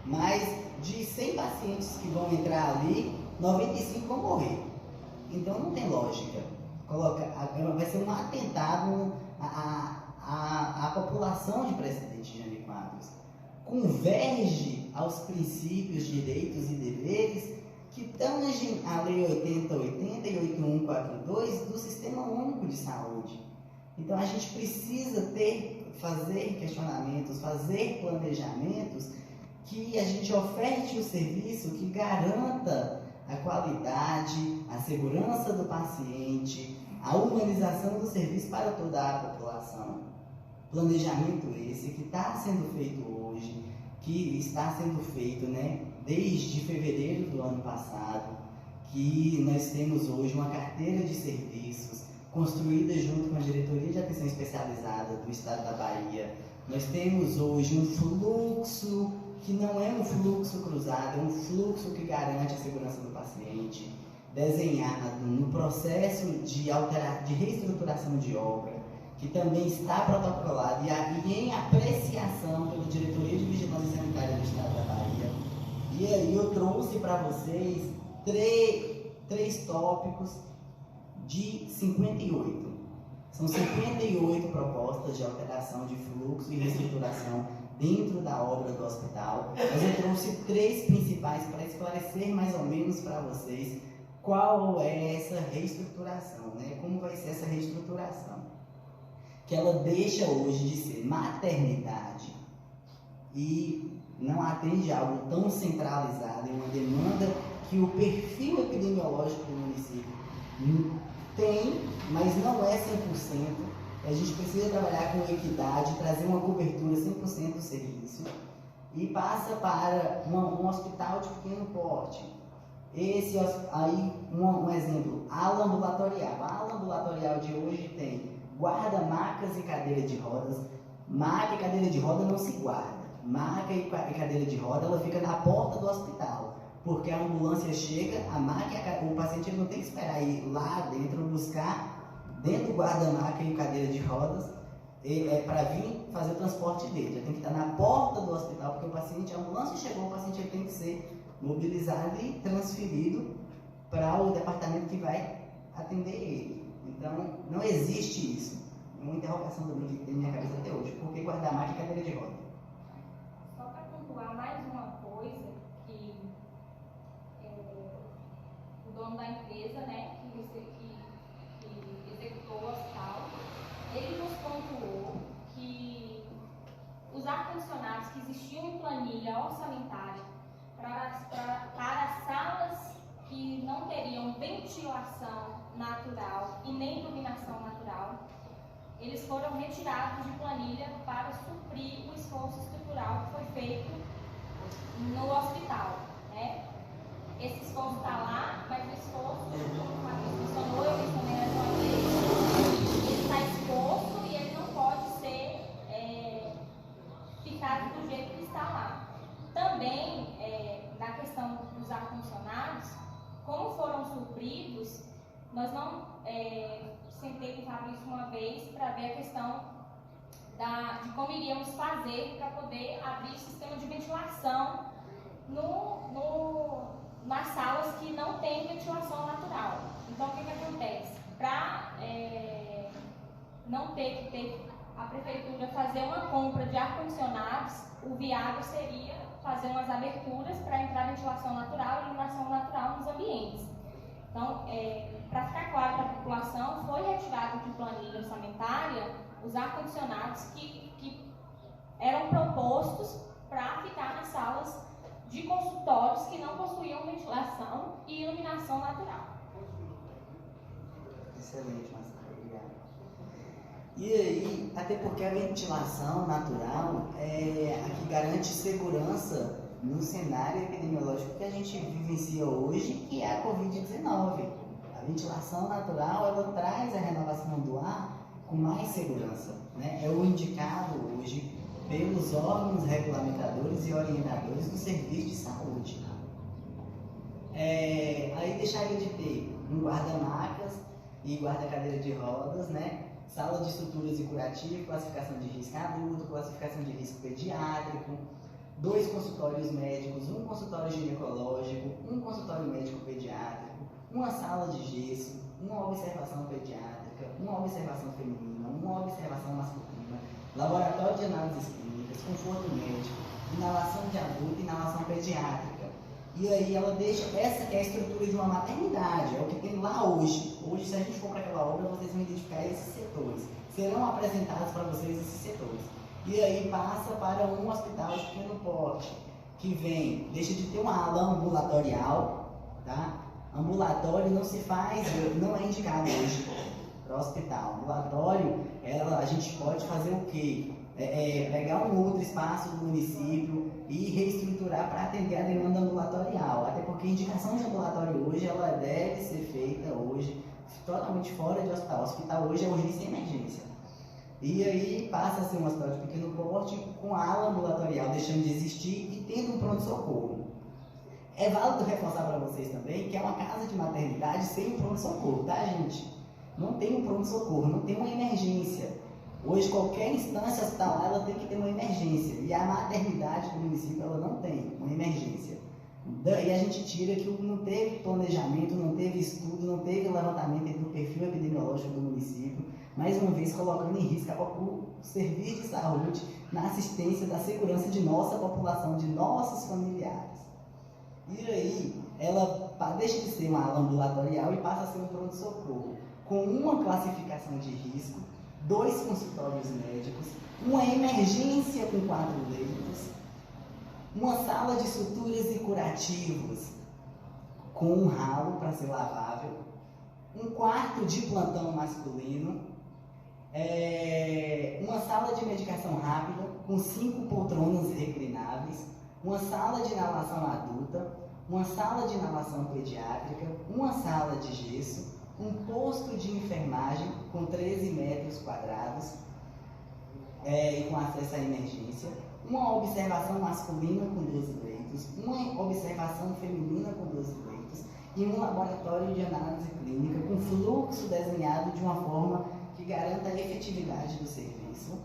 Mas de 100 pacientes que vão entrar ali, 95 vão morrer. Então não tem lógica. Vai ser um atentado à população de Presidente Jânio Quadros. Converge aos princípios, direitos e deveres que tangem a Lei 8080 e 8142 do Sistema Único de Saúde. Então a gente precisa fazer questionamentos, fazer planejamentos que a gente oferte o serviço que garanta a qualidade, a segurança do paciente, a humanização do serviço para toda a população. Planejamento esse que está sendo feito hoje, que está sendo feito, desde fevereiro do ano passado, que nós temos hoje uma carteira de serviços construída junto com a Diretoria de Atenção Especializada do Estado da Bahia. Nós temos hoje um fluxo que não é um fluxo cruzado, é um fluxo que garante a segurança do paciente, desenhado no processo de reestruturação de obra, que também está protocolado e em apreciação pela Diretoria de Vigilância Sanitária do Estado da Bahia. E aí eu trouxe para vocês três tópicos de 58. São 58 propostas de alteração de fluxo e reestruturação dentro da obra do hospital. Mas eu trouxe 3 principais para esclarecer mais ou menos para vocês qual é essa reestruturação, como vai ser essa reestruturação. Que ela deixa hoje de ser maternidade e não atende a algo tão centralizado, é uma demanda que o perfil epidemiológico do município tem, mas não é 100%. A gente precisa trabalhar com equidade, trazer uma cobertura 100% do serviço e passa para um hospital de pequeno porte. Esse aí, um exemplo, ala ambulatorial. A ala ambulatorial de hoje tem guarda, macas e cadeira de rodas. Maca e cadeira de roda não se guarda. Maca e cadeira de roda, ela fica na porta do hospital. Porque a ambulância chega, a maca, o paciente não tem que esperar ir lá dentro buscar, dentro do guarda-maca e cadeira de rodas, para vir fazer o transporte dele. Já tem que estar na porta do hospital, porque a ambulância chegou, o paciente tem que ser mobilizado e transferido para o departamento que vai atender ele. Então, não existe isso. É uma interrogação também que tem na minha cabeça até hoje. Por que guardar maca e cadeira de roda? Só para pontuar mais uma coisa, que o dono da empresa, que executou o hospital, ele nos pontuou que os ar-condicionados que existiam em planilha orçamentária para salas que não teriam ventilação natural e nem iluminação natural, eles foram retirados de planilha para suprir o esforço estrutural que foi feito no hospital, Esse esforço está lá, mas o esforço, como o Matheus mencionou, eu mencionei mais uma vez, ele está exposto e ele não pode ser ficado do jeito que está lá. Também, na questão dos ar-condicionados, como foram supridos, nós não sentei com o Fabrício uma vez para ver a questão de como iríamos fazer para poder abrir o sistema de ventilação nas salas que não tem ventilação natural. Então, o que acontece? Para não ter que ter a prefeitura fazer uma compra de ar-condicionados, o viável seria fazer umas aberturas para entrar ventilação natural e iluminação natural nos ambientes. Então, para ficar claro para a população, foi retirado de planilha orçamentária os ar-condicionados que eram propostos para ficar nas salas de consultórios que não possuíam ventilação e iluminação natural. Excelente, Marcelo, obrigado. E aí, até porque a ventilação natural é a que garante segurança no cenário epidemiológico que a gente vivencia hoje, que é a Covid-19. A ventilação natural, ela traz a renovação do ar com mais segurança, É o indicado hoje pelos órgãos regulamentadores e orientadores do serviço de saúde. Aí deixaria de ter um guarda-macas e guarda-cadeira de rodas, Sala de estruturas e curativo, classificação de risco adulto, classificação de risco pediátrico, 2 consultórios médicos, um consultório ginecológico, um consultório médico pediátrico, uma sala de gesso, uma observação pediátrica, uma observação feminina, uma observação masculina, laboratório de análises clínicas, clínicas, conforto médico, inalação de adulto, inalação pediátrica. E aí ela deixa essa que é a estrutura de uma maternidade, é o que tem lá hoje. Hoje, se a gente for para aquela obra, vocês vão identificar esses setores. Serão apresentados para vocês esses setores. E aí passa para um hospital de pequeno porte, que vem, deixa de ter uma ala ambulatorial, tá? Ambulatório não se faz, não é indicado hoje para o hospital. Ambulatório, a gente pode fazer o quê? Pegar um outro espaço do município e reestruturar para atender a demanda ambulatorial. Até porque a indicação de ambulatório hoje, ela deve ser feita hoje totalmente fora de hospital. O hospital hoje é urgência e emergência. E aí passa a ser um hospital de pequeno porte com ala ambulatorial deixando de existir e tendo um pronto-socorro. É válido reforçar para vocês também que é uma casa de maternidade sem um pronto-socorro, tá, gente? Não tem um pronto-socorro, não tem uma emergência. Hoje, qualquer instância hospitalar, ela tem que ter uma emergência. E a maternidade do município, ela não tem uma emergência. E a gente tira que não teve planejamento, não teve estudo, não teve levantamento entre o perfil epidemiológico do município, mais uma vez colocando em risco o serviço de saúde na assistência da segurança de nossa população, de nossos familiares. E aí, ela deixa de ser uma ala ambulatorial e passa a ser um pronto-socorro, com uma classificação de risco, 2 consultórios médicos, uma emergência com 4 leitos, uma sala de suturas e curativos com um ralo para ser lavável, um quarto de plantão masculino, uma sala de medicação rápida com 5 poltronas reclináveis, uma sala de inalação adulta, uma sala de inalação pediátrica, uma sala de gesso, um posto de enfermagem com 13 metros quadrados e com acesso à emergência, uma observação masculina com 12 leitos, uma observação feminina com 12 leitos e um laboratório de análise clínica com fluxo desenhado de uma forma que garanta a efetividade do serviço.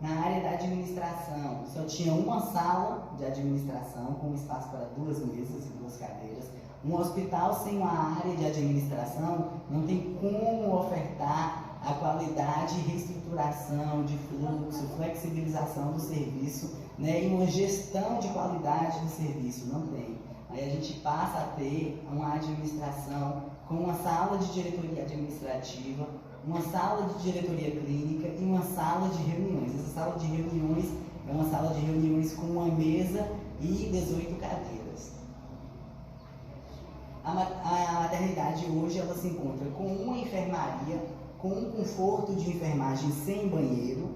Na área da administração, só tinha uma sala de administração com espaço para 2 mesas e 2 cadeiras. Um hospital sem uma área de administração não tem como ofertar a qualidade e reestruturação de fluxo, flexibilização do serviço, né, e uma gestão de qualidade do serviço, não tem. Aí a gente passa a ter uma administração com uma sala de diretoria administrativa, uma sala de diretoria clínica e uma sala de reuniões. Essa sala de reuniões é uma sala de reuniões com uma mesa e 18 cadeiras. A maternidade hoje ela se encontra com uma enfermaria, com um conforto de enfermagem sem banheiro,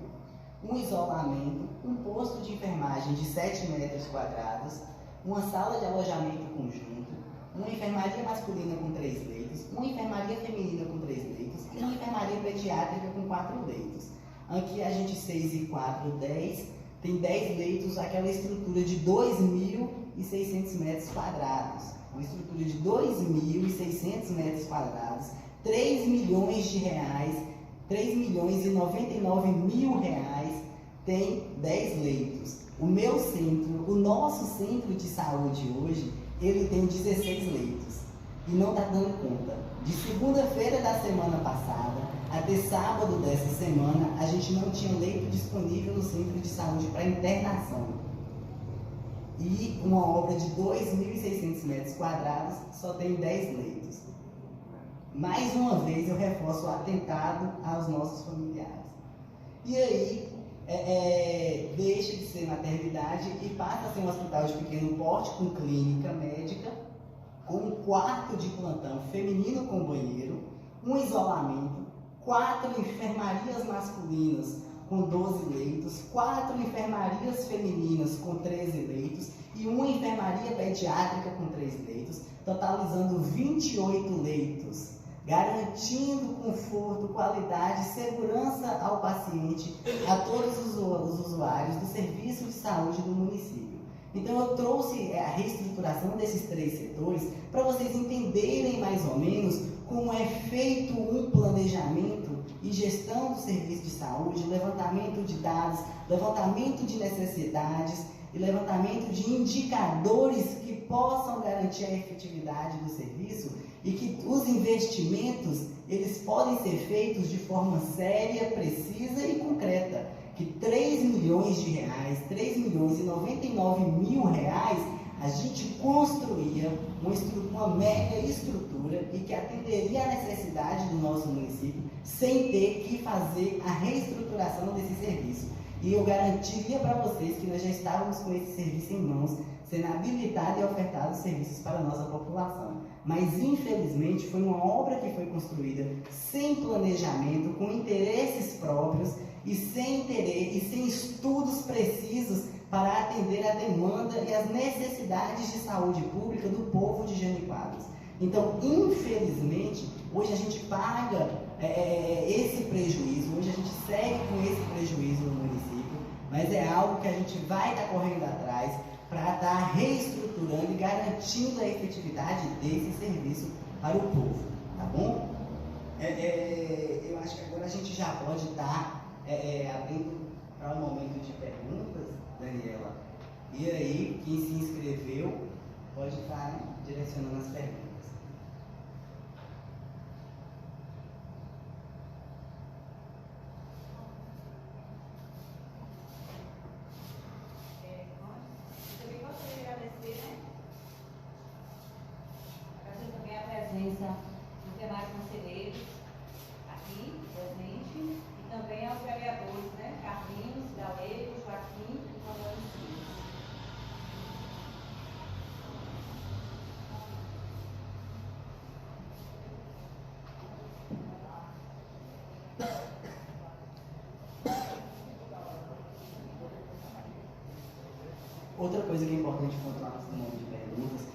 um isolamento, um posto de enfermagem de 7 metros quadrados, uma sala de alojamento conjunto, uma enfermaria masculina com 3 leitos, uma enfermaria feminina com 3 leitos e uma enfermaria pediátrica com 4 leitos. Aqui a gente 6 e 4, 10, tem 10 leitos, aquela estrutura de 2.600 metros quadrados. Uma estrutura de 2.600 metros quadrados, 3 milhões de reais, 3 milhões e 99 mil reais, tem 10 leitos. O meu centro, o nosso centro de saúde hoje, ele tem 16 leitos e não está dando conta. De segunda-feira da semana passada até sábado dessa semana, a gente não tinha leito disponível no centro de saúde para internação. E uma obra de 2.600 metros quadrados só tem 10 leitos. Mais uma vez eu reforço o atentado aos nossos familiares. E aí, deixa de ser maternidade e passa a ser um hospital de pequeno porte com clínica médica, com um quarto de plantão feminino com banheiro, um isolamento, 4 enfermarias masculinas com 12 leitos, 4 enfermarias femininas com 13 leitos e uma enfermaria pediátrica com 3 leitos, totalizando 28 leitos, garantindo conforto, qualidade e segurança ao paciente, a todos os usuários do serviço de saúde do município. Então eu trouxe a reestruturação desses 3 setores para vocês entenderem mais ou menos como é feito um planejamento e gestão do serviço de saúde, levantamento de dados, levantamento de necessidades e levantamento de indicadores que possam garantir a efetividade do serviço e que os investimentos eles podem ser feitos de forma séria, precisa e concreta, que 3 milhões de reais, 3 milhões e 99 mil reais, a gente construía uma mega estrutura e que atenderia à necessidade do nosso município sem ter que fazer a reestruturação desse serviço. E eu garantiria para vocês que nós já estávamos com esse serviço em mãos, sendo habilitado e ofertado serviços para a nossa população. Mas, infelizmente, foi uma obra que foi construída sem planejamento, com interesses próprios e sem interesse, e sem estudos precisos para atender a demanda e as necessidades de saúde pública do povo de Jericoacoara. Então, infelizmente, hoje a gente paga esse prejuízo, hoje a gente segue com esse prejuízo no município, mas é algo que a gente vai estar correndo atrás para estar reestruturando e garantindo a efetividade desse serviço para o povo, tá bom? Eu acho que agora a gente já pode estar abrindo para um momento de perguntas, Daniela. E aí, quem se inscreveu pode estar direcionando as perguntas. Também gostaria de agradecer, agradecer também a presença dos demais conselheiros aqui presente e também aos vereadores, Carlinhos, Galego, Joaquim e Antônio Silva. Outra coisa que é importante pontuar no momento de perguntas,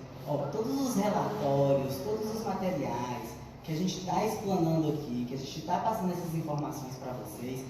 todos os relatórios, todos os materiais que a gente está explanando aqui, que a gente está passando essas informações para vocês,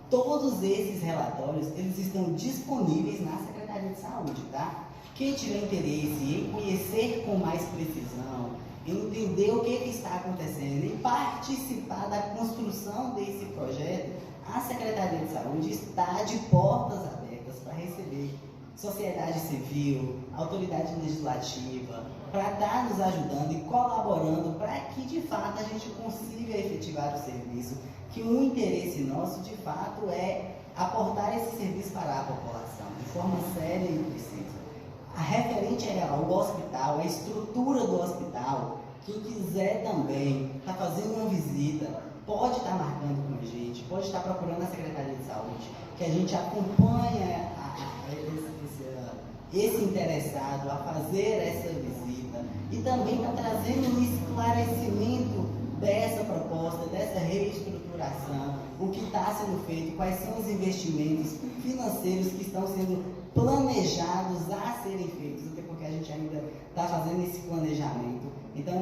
todos esses relatórios, eles estão disponíveis na Secretaria de Saúde, tá? Quem tiver interesse em conhecer com mais precisão, em entender o que está acontecendo, em participar da construção desse projeto, a Secretaria de Saúde está de portas abertas para receber sociedade civil, autoridade legislativa, para estar nos ajudando e colaborando para que de fato a gente consiga efetivar o serviço, que o interesse nosso de fato é aportar esse serviço para a população de forma séria e precisa. A referente ao hospital, a estrutura do hospital, quem quiser também estar fazendo uma visita, pode estar marcando com a gente, pode estar procurando a Secretaria de Saúde, que a gente acompanha esse interessado a fazer essa visita e também está trazendo um esclarecimento dessa proposta, dessa reestruturação, o que está sendo feito, quais são os investimentos financeiros que estão sendo planejados a serem feitos, até porque a gente ainda está fazendo esse planejamento. Então,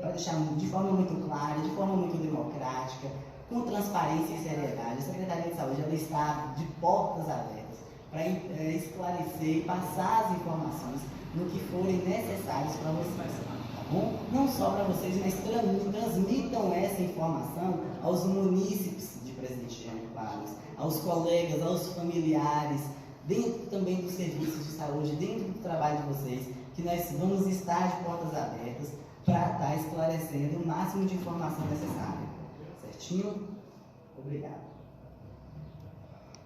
para deixar de forma muito clara, de forma muito democrática, com transparência e seriedade, a Secretaria de Saúde ela está de portas abertas para esclarecer e passar as informações no que forem necessários para vocês, tá bom? Não só para vocês, mas transmitam essa informação aos munícipes de Presidente Jericoacoara, aos colegas, aos familiares, dentro também dos serviços de saúde, dentro do trabalho de vocês, que nós vamos estar de portas abertas para estar esclarecendo o máximo de informação necessária. Certinho? Obrigado.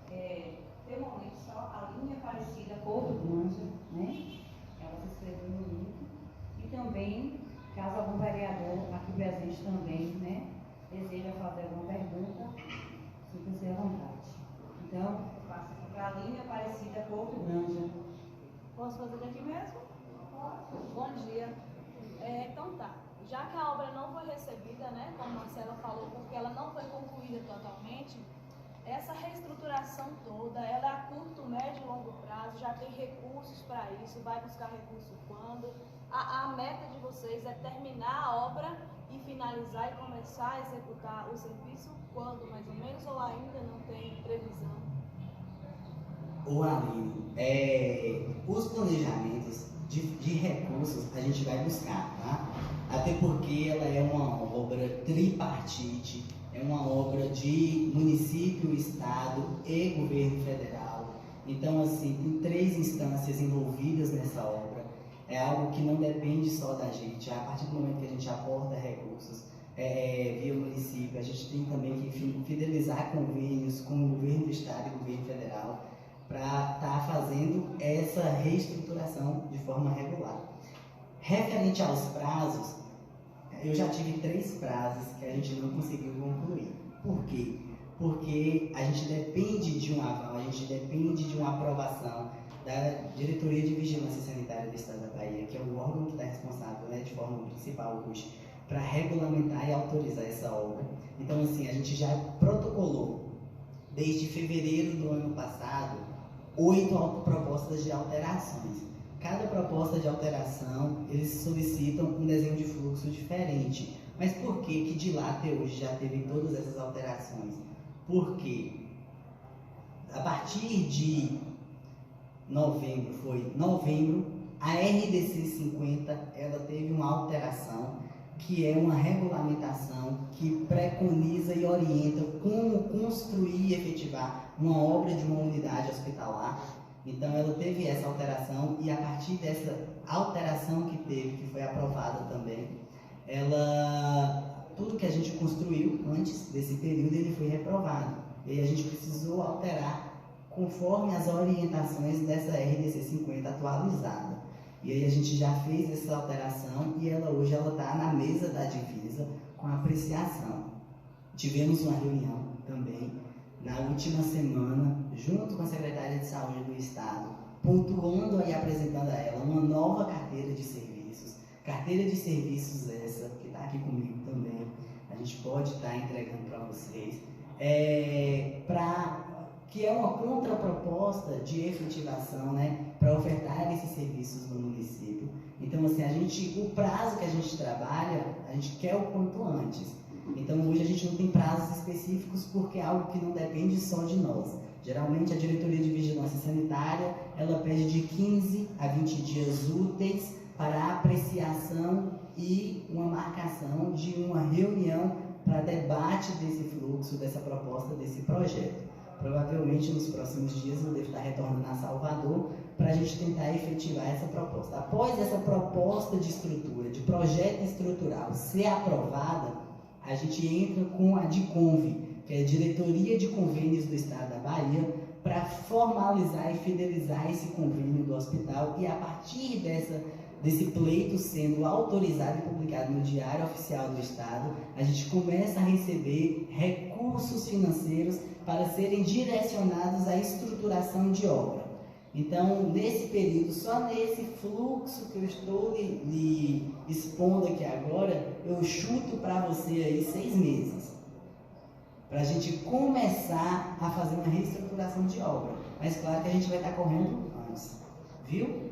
Tem um momento só, a linha Aparecida Porto Grande, ela se inscreveu no link. E também, caso algum vereador aqui presente também, deseja fazer alguma pergunta, sinta-se à vontade. Então, eu passo para a linha Aparecida Porto Grande. Posso fazer daqui mesmo? Bom dia. Então tá. Já que a obra não foi recebida, como a Marcela falou, porque ela não foi concluída totalmente, essa reestruturação toda, ela é a curto, médio e longo prazo, já tem recursos para isso, vai buscar recurso quando. A meta de vocês é terminar a obra e finalizar e começar a executar o serviço quando, mais ou menos, ou ainda não tem previsão? Aline, os planejamentos de recursos a gente vai buscar, tá? Até porque ela é uma obra tripartite, é uma obra de município, estado e governo federal. Então, assim, tem 3 instâncias envolvidas nessa obra. É algo que não depende só da gente. A partir do momento que a gente aporta recursos, via município. A gente tem também que fidelizar convênios com o governo do estado e o governo federal para estar fazendo essa reestruturação de forma regular. Referente aos prazos, eu já tive 3 prazos que a gente não conseguiu concluir. Por quê? Porque a gente depende de um aval, a gente depende de uma aprovação da Diretoria de Vigilância Sanitária do Estado da Bahia, que é o órgão que está responsável, de forma principal hoje, para regulamentar e autorizar essa obra. Então, assim, a gente já protocolou, desde fevereiro do ano passado, 8 propostas de alterações. Cada proposta de alteração, eles solicitam um desenho de fluxo diferente. Mas por que de lá até hoje já teve todas essas alterações? Porque a partir de novembro, a RDC 50, ela teve uma alteração, que é uma regulamentação que preconiza e orienta como construir e efetivar uma obra de uma unidade hospitalar. Então ela teve essa alteração e a partir dessa alteração que teve, que foi aprovada também, tudo que a gente construiu antes desse período ele foi reprovado. E aí a gente precisou alterar conforme as orientações dessa RDC 50 atualizada. E aí a gente já fez essa alteração e hoje ela está na mesa da divisa com apreciação. Tivemos uma reunião também na última semana, junto com a Secretaria de Saúde do Estado, pontuando e apresentando a ela uma nova carteira de serviços. Carteira de serviços essa, que está aqui comigo também, a gente pode estar entregando para vocês, que é uma contraproposta de efetivação, para ofertar esses serviços no município. Então, assim, o prazo que a gente trabalha, a gente quer o quanto antes. Então, hoje a gente não tem prazos específicos porque é algo que não depende só de nós. Geralmente, a Diretoria de Vigilância Sanitária, ela pede de 15 a 20 dias úteis para apreciação e uma marcação de uma reunião para debate desse fluxo, dessa proposta, desse projeto. Provavelmente, nos próximos dias, eu devo estar retornando a Salvador para a gente tentar efetivar essa proposta. Após essa proposta de estrutura, de projeto estrutural ser aprovada, a gente entra com a DICONV, que é a Diretoria de Convênios do Estado da Bahia, para formalizar e fidelizar esse convênio do hospital e a partir desse pleito sendo autorizado e publicado no Diário Oficial do Estado, a gente começa a receber recursos financeiros para serem direcionados à estruturação de obra. Então, nesse período, só nesse fluxo que eu estou lhe expondo aqui agora, eu chuto para você aí 6 meses, para a gente começar a fazer uma reestruturação de obra. Mas claro que a gente vai estar correndo antes, viu?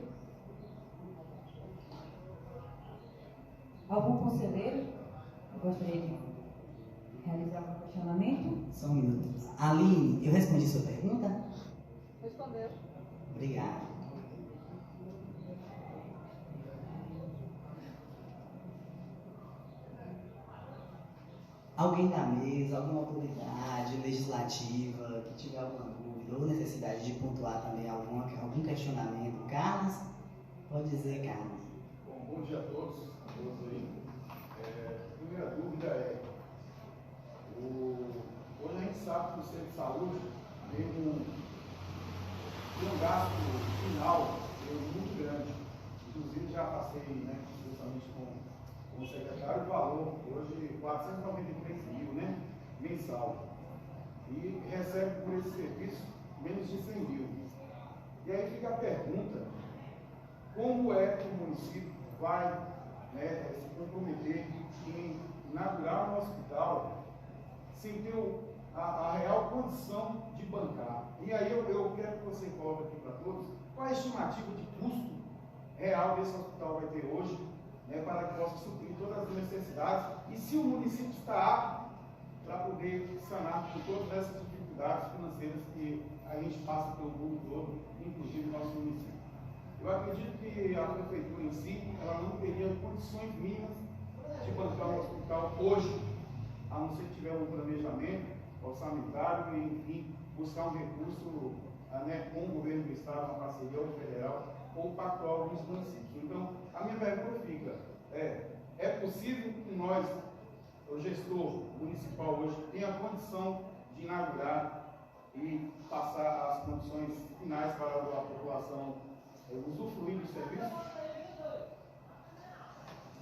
Algum conselheiro gostaria de realizar um questionamento? Só um minuto. Aline, eu respondi sua pergunta? Respondeu. Obrigado. Alguém da mesa, alguma autoridade legislativa que tiver alguma dúvida ou necessidade de pontuar também algum questionamento? Carlos? Pode dizer, Carlos. Bom dia a todos aí. A primeira dúvida hoje a gente sabe que o centro de saúde tem um gasto final muito grande. Inclusive já passei, justamente com o secretário, o valor hoje 493 mil, mensal. E recebe por esse serviço menos de 100 mil. E aí fica a pergunta, como é que o município vai se comprometer em inaugurar um hospital sem ter a real condição de bancar? E aí eu quero que você coloque aqui para todos qual é a estimativa de custo real desse hospital vai ter hoje, para que possa suprir todas as necessidades e se o município está apto para poder sanar por todas essas dificuldades financeiras que a gente passa pelo mundo todo, inclusive no nosso município. Eu acredito que a prefeitura em si, ela não teria condições mínimas de bancar um hospital hoje, a não ser que tiver um planejamento orçamentário e, enfim, buscar um recurso com o governo do Estado, uma parceria ou federal, ou pactual dos municípios. Então, a minha pergunta fica, é possível que nós o gestor municipal hoje tem a condição de inaugurar e passar as condições finais para a população usufruir do serviço?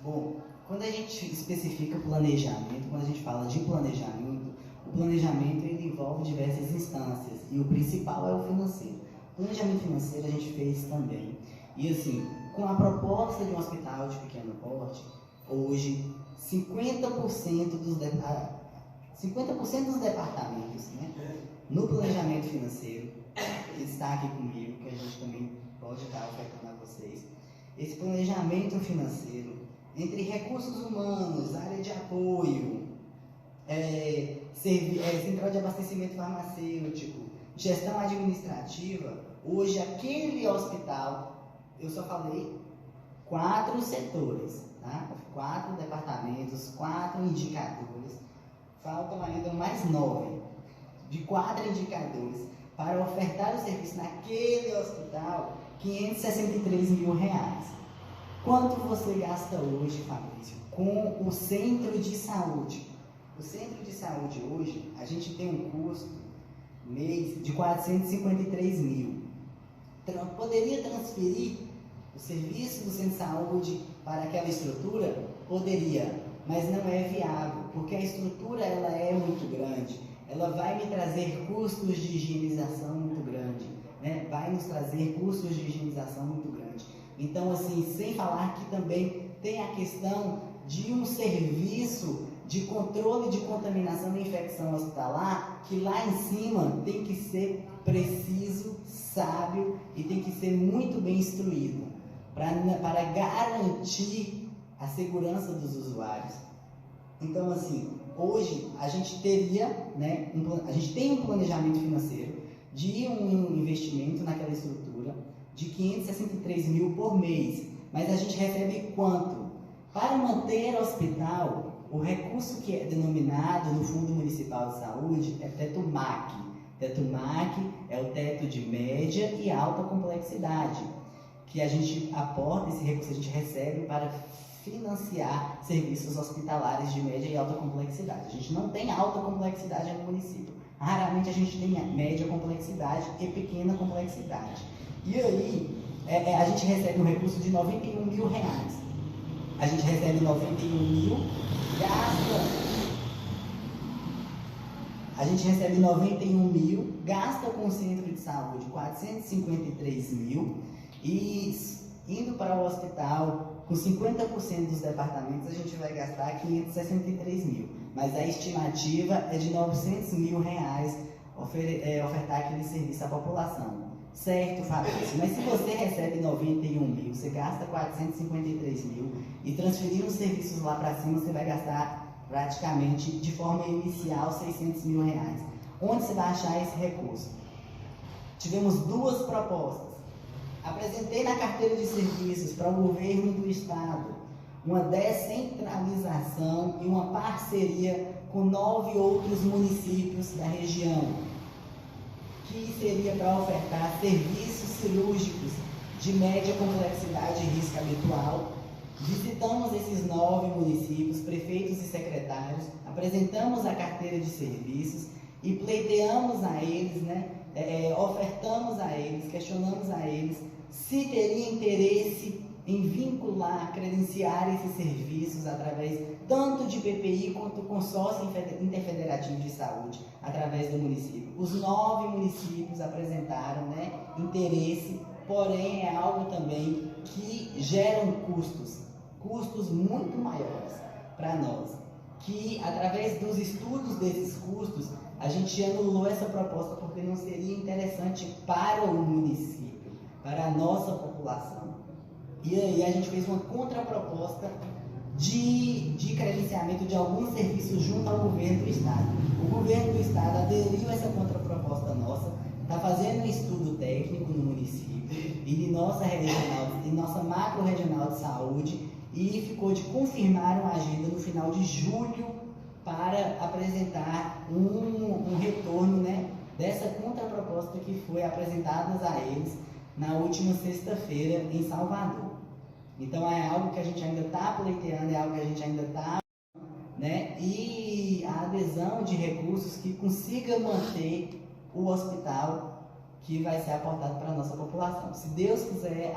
Bom, quando a gente especifica planejamento, quando a gente fala de planejamento, o planejamento ele envolve diversas instâncias e o principal é o financeiro. O planejamento financeiro a gente fez também. E assim, com a proposta de um hospital de pequeno porte, hoje 50% dos departamentos, né, no planejamento financeiro, que está aqui comigo, que a gente também pode estar ofertando a vocês, esse planejamento financeiro, entre recursos humanos, área de apoio, central de abastecimento farmacêutico, gestão administrativa, hoje aquele hospital, eu só falei 4 setores, tá? 4 departamentos, 4 indicadores, faltam ainda mais 9, de 4 indicadores, para ofertar o serviço naquele hospital, R$563 mil. Quanto você gasta hoje, Fabrício, com o centro de saúde? O centro de saúde hoje, a gente tem um custo mês de 453 mil. Poderia transferir o serviço do centro de saúde para aquela estrutura? Poderia, mas não é viável, porque a estrutura ela é muito grande. Ela vai me trazer custos de higienização muito grande, né? Vai nos trazer custos de higienização muito grande. Então, assim, sem falar que também tem a questão de um serviço de controle de contaminação e infecção hospitalar, que lá em cima tem que ser preciso, sábio e tem que ser muito bem instruído, para garantir a segurança dos usuários. Então, assim, hoje a gente teria, né, a gente tem um planejamento financeiro de um investimento naquela estrutura de 563 mil por mês, mas a gente recebe quanto? Para manter o hospital, o recurso que é denominado no Fundo Municipal de Saúde é teto MAC. Teto MAC é o teto de média e alta complexidade, que a gente aporta, esse recurso a gente recebe para financiar serviços hospitalares de média e alta complexidade. A gente não tem alta complexidade no município. Raramente a gente tem média complexidade e pequena complexidade. E aí, a gente recebe um recurso de R$91 mil. A gente recebe 91 mil, gasta com o centro de saúde 453 mil e indo para o hospital, com 50% dos departamentos, a gente vai gastar 563 mil. Mas a estimativa é de R$900 mil ofertar aquele serviço à população. Certo, Fabrício? Mas se você recebe 91 mil, você gasta 453 mil e transferir os serviços lá para cima, você vai gastar praticamente de forma inicial 600 mil reais. Onde você vai achar esse recurso? Tivemos 2 propostas. Apresentei na carteira de serviços para o governo do estado uma descentralização e uma parceria com 9 outros municípios da região, que seria para ofertar serviços cirúrgicos de média complexidade e risco habitual. Visitamos esses 9 municípios, prefeitos e secretários, apresentamos a carteira de serviços e pleiteamos a eles, né, ofertamos a eles, questionamos a eles se teria interesse em vincular, credenciar esses serviços através tanto de PPI quanto do consórcio interfederativo de saúde, através do município. Os 9 municípios apresentaram, né, interesse, porém é algo também que geram custos muito maiores para nós, que através dos estudos desses custos, a gente anulou essa proposta porque não seria interessante para o município, para a nossa população. E aí a gente fez uma contraproposta de credenciamento de alguns serviços junto ao governo do estado. O governo do estado aderiu a essa contraproposta nossa, está fazendo um estudo técnico no município e em nossa macro-regional de saúde, e ficou de confirmar uma agenda no final de julho para apresentar um retorno, né, dessa contraproposta que foi apresentada a eles na última sexta-feira em Salvador. Então é algo que a gente ainda está pleiteando, é algo que a gente ainda está né? E a adesão de recursos que consiga manter o hospital que vai ser aportado para a nossa população. Se Deus quiser,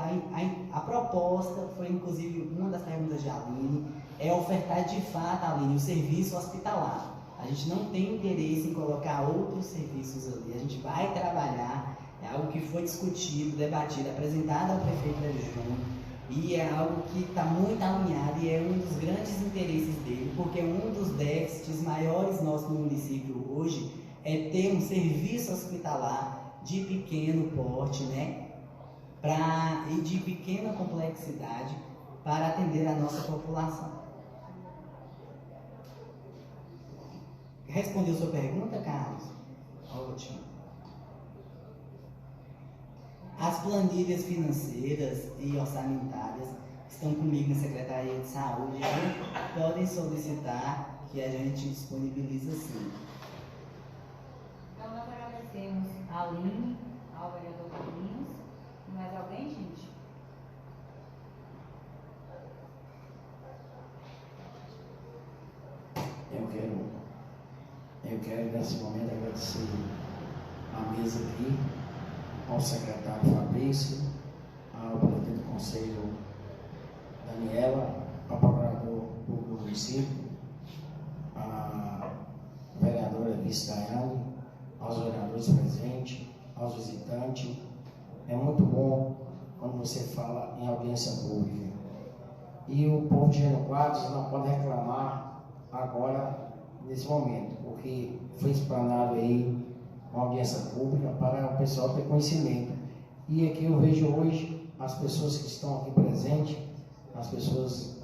a proposta foi inclusive uma das perguntas de Aline, é ofertar de fato, Aline, o serviço hospitalar. A gente não tem interesse em colocar outros serviços ali, a gente vai trabalhar, é algo que foi discutido, debatido, apresentado ao prefeito Hélio Júnior, e é algo que está muito alinhado e é um dos grandes interesses dele, porque um dos déficits maiores nosso no município hoje é ter um serviço hospitalar de pequeno porte, né, e de pequena complexidade para atender a nossa população. Respondeu sua pergunta, Carlos? Ótimo. As planilhas financeiras e orçamentárias estão comigo na Secretaria de Saúde, podem solicitar que a gente disponibiliza sim. Então nós agradecemos a Aline, ao vereador Carlinhos. Mais alguém, gente? Eu quero nesse momento agradecer a mesa aqui, ao secretário Fabrício, ao presidente do conselho Daniela, ao procurador público do município, à vereadora Vice Daiane, aos vereadores presentes, aos visitantes. É muito bom quando você fala em audiência pública. E o povo de Jânio Quadros não pode reclamar agora, nesse momento, porque foi explanado aí uma audiência pública para o pessoal ter conhecimento. E aqui eu vejo hoje as pessoas que estão aqui presentes, as pessoas,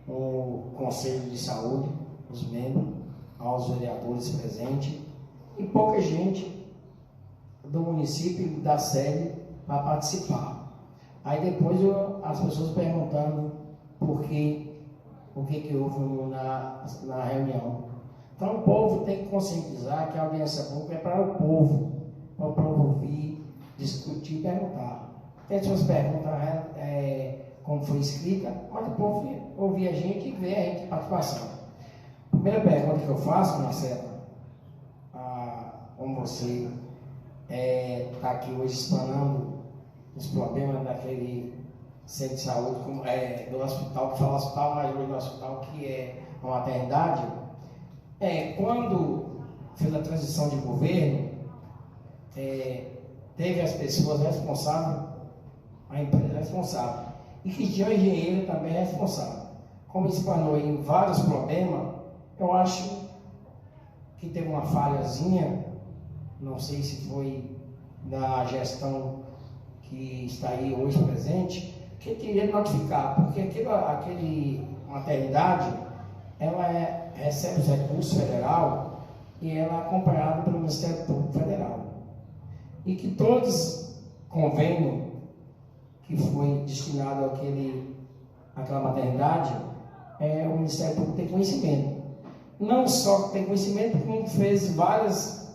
o Conselho de Saúde, os membros, aos vereadores presentes, e pouca gente do município da sede para participar. Aí depois as pessoas perguntando o que houve na reunião. Então o povo tem que conscientizar que a audiência pública é para o povo ouvir, discutir e perguntar. Tem as suas perguntas como foi escrita, mas o povo ouvir a gente e ver a gente participação. Primeira pergunta que eu faço, Marcelo, como você está aqui hoje explanando os problemas daquele centro de saúde, do hospital, que fala hospital, mas hoje no hospital que é uma maternidade, quando fez a transição de governo, teve as pessoas responsáveis, a empresa responsável, e que tinha o engenheiro também responsável. Como explanou em vários problemas, eu acho que teve uma falhazinha, não sei se foi da gestão que está aí hoje presente, que queria notificar, porque aquele maternidade, ela recebe os recursos federal e ela é acompanhada pelo Ministério Público Federal. E que todos convênio que foi destinado àquela maternidade, o Ministério Público tem conhecimento. Não só tem conhecimento, como fez várias,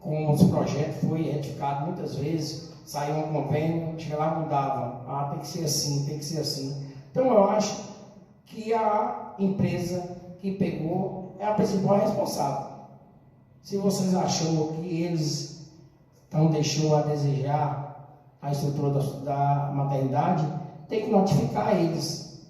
com os projetos, foi retificado muitas vezes, saiu um convênio, chega lá mudava, tem que ser assim, tem que ser assim. Então eu acho que a empresa que pegou é a principal responsável. Se vocês acham que eles deixou a desejar a estrutura da maternidade, tem que notificar eles.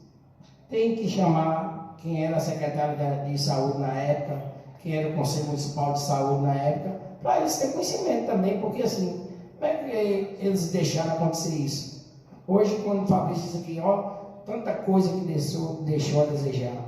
Tem que chamar quem era secretário de saúde na época, quem era o Conselho Municipal de Saúde na época, para eles terem conhecimento também, porque assim, como é que eles deixaram acontecer isso? Hoje, quando o Fabrício disse aqui, tanta coisa que deixou a desejar.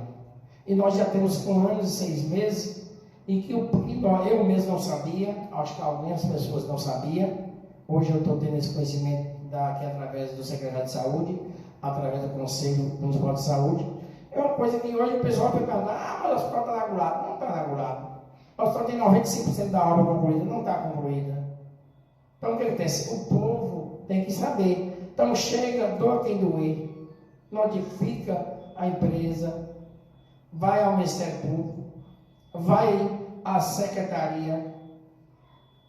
E nós já temos 1 ano e 6 meses, e que eu mesmo não sabia, acho que algumas pessoas não sabiam. Hoje eu estou tendo esse conhecimento aqui através do secretário de saúde, através do Conselho Municipal de Saúde. É uma coisa que hoje o pessoal vai perguntar, mas o hospital está inaugurado. Não está inaugurado. O hospital tem 95% da obra concluída, não está concluída. Então o que acontece? O povo tem que saber. Então chega, doa quem doer, notifica a empresa, vai ao Ministério Público, vai à Secretaria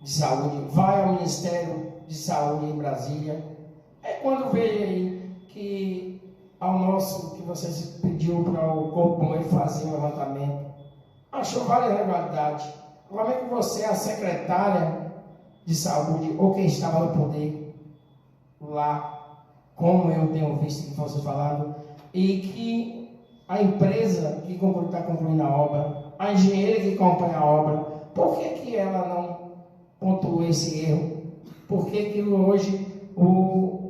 de Saúde, vai ao Ministério de Saúde em Brasília. Quando vê aí que ao nosso, que vocês pediu para o Corpo de Bombeiro fazer um levantamento. Achou várias irregularidades. Como é que você, a secretária de saúde, ou quem estava no poder lá, como eu tenho visto que vocês falando, e que a empresa que está concluindo a obra, a engenheira que acompanha a obra, por que ela não pontuou esse erro? Por que hoje o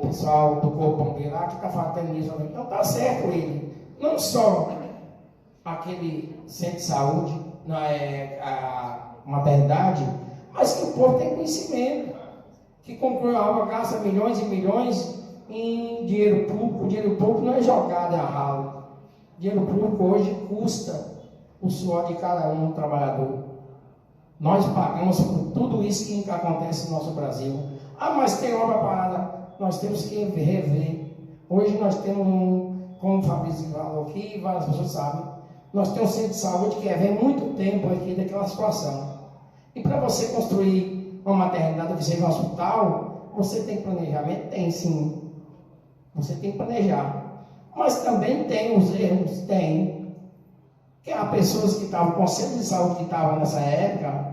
pessoal do Corpo Bombeiro lá que está fazendo isso? Não está certo ele. Não só aquele centro de saúde, a maternidade, mas que o povo tem conhecimento, que conclui a obra, gasta milhões e milhões em dinheiro público. O dinheiro público não é jogado a ralo. O dinheiro público hoje custa o suor de cada um trabalhador. Nós pagamos por tudo isso que acontece no nosso Brasil. Ah, mas tem obra parada. Nós temos que rever. Hoje nós temos, como o Fabrício falou aqui, várias pessoas sabem, nós temos um centro de saúde que vem muito tempo aqui daquela situação. E para você construir uma maternidade, que seja um hospital, você tem planejamento? Tem sim. Você tem que planejar. Mas também tem os erros, tem. Que há pessoas que estavam, o Conselho de Saúde que estava nessa época,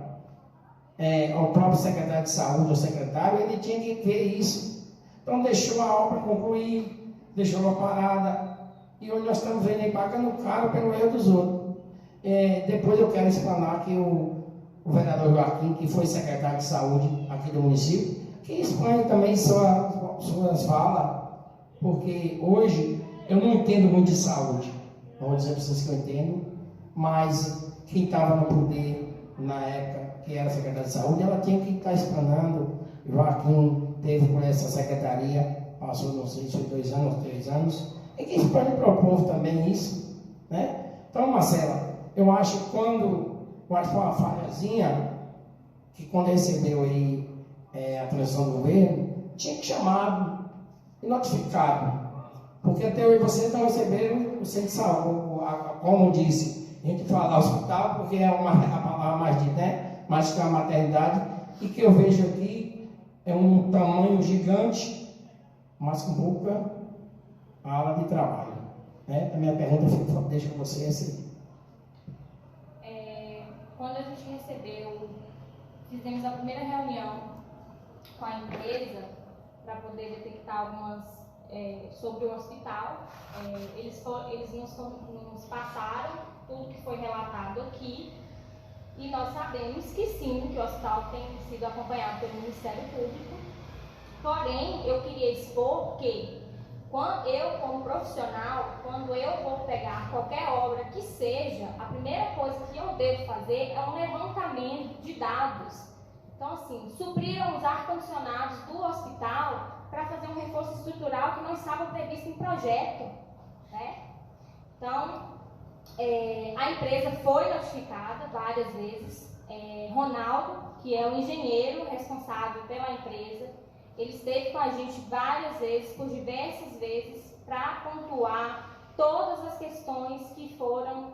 o próprio secretário de saúde, o secretário, ele tinha que ver isso. Então deixou a obra concluir, deixou a parada, e hoje nós estamos vendo aí pagando caro pelo erro dos outros. Depois eu quero explanar que o vereador Joaquim, que foi secretário de saúde aqui do município, que explane também suas falas, porque hoje eu não entendo muito de saúde, não vou dizer para vocês que eu entendo, mas quem estava no poder na época, que era secretária de saúde, ela tinha que estar explanando. Joaquim teve por essa secretaria, passou, não sei se foi 2 anos, 3 anos, e que explane para o povo também isso, né? Então, Marcela, eu acho que eu acho que foi uma falhazinha, que quando recebeu aí a transição do governo, tinha que chamar e notificado, porque até hoje vocês não receberam o centro de saúde, como disse, a gente fala hospital, porque é a palavra mais dita, né? Mais que a maternidade, e que eu vejo aqui é um tamanho gigante, mas com pouca área de trabalho, né? A minha pergunta deixa com você assim. Quando a gente fizemos a primeira reunião com a empresa para poder detectar algumas sobre o hospital, eles nos passaram tudo que foi relatado aqui, e nós sabemos que sim, que o hospital tem sido acompanhado pelo Ministério Público. Porém, eu queria expor que eu, como profissional, quando eu vou pegar qualquer obra que seja, a primeira coisa que eu devo fazer é um levantamento de dados. Então, assim, supriram os ar-condicionados do hospital para fazer um reforço estrutural que não estava previsto em projeto, né? Então, a empresa foi notificada várias vezes. Ronaldo, que é o engenheiro responsável pela empresa, ele esteve com a gente várias vezes, por diversas vezes, para pontuar todas as questões que foram,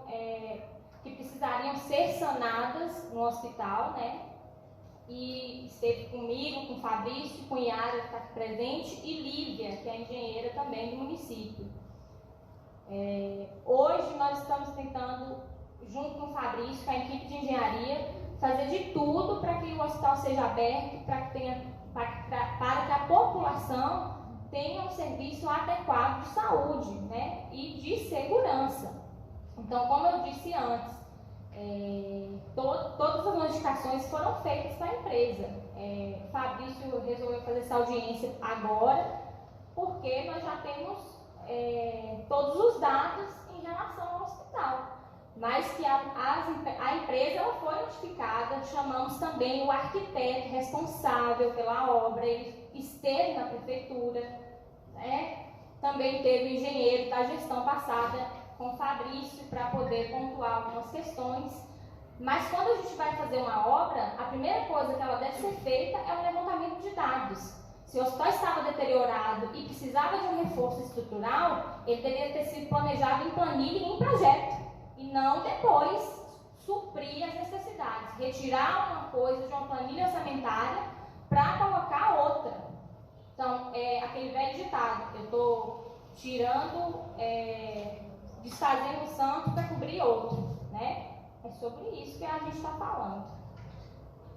que precisariam ser sanadas no hospital, né? E esteve comigo, com o Fabrício, com Yara, que está aqui presente, e Lívia, que é engenheira também do município. Hoje nós estamos tentando, junto com o Fabrício, com a equipe de engenharia, fazer de tudo para que o hospital seja aberto, para que a população tenha um serviço adequado de saúde, né, e de segurança. Então, como eu disse antes, todas as notificações foram feitas para a empresa. Fabrício resolveu fazer essa audiência agora, porque nós já temos todos os dados em relação ao hospital. Mas que a empresa ela foi notificada, chamamos também o arquiteto responsável pela obra, ele esteve na prefeitura, né? Também teve o engenheiro da gestão passada com o Fabrício para poder pontuar algumas questões. Mas quando a gente vai fazer uma obra, a primeira coisa que ela deve ser feita é um levantamento de dados. Se o hospital estava deteriorado e precisava de um reforço estrutural, ele deveria ter sido planejado em planilha e em projeto, e não depois suprir as necessidades, retirar uma coisa de uma planilha orçamentária para colocar outra. Então, aquele velho ditado, eu estou tirando, desfazendo um santo para cobrir outro, né? É sobre isso que a gente está falando.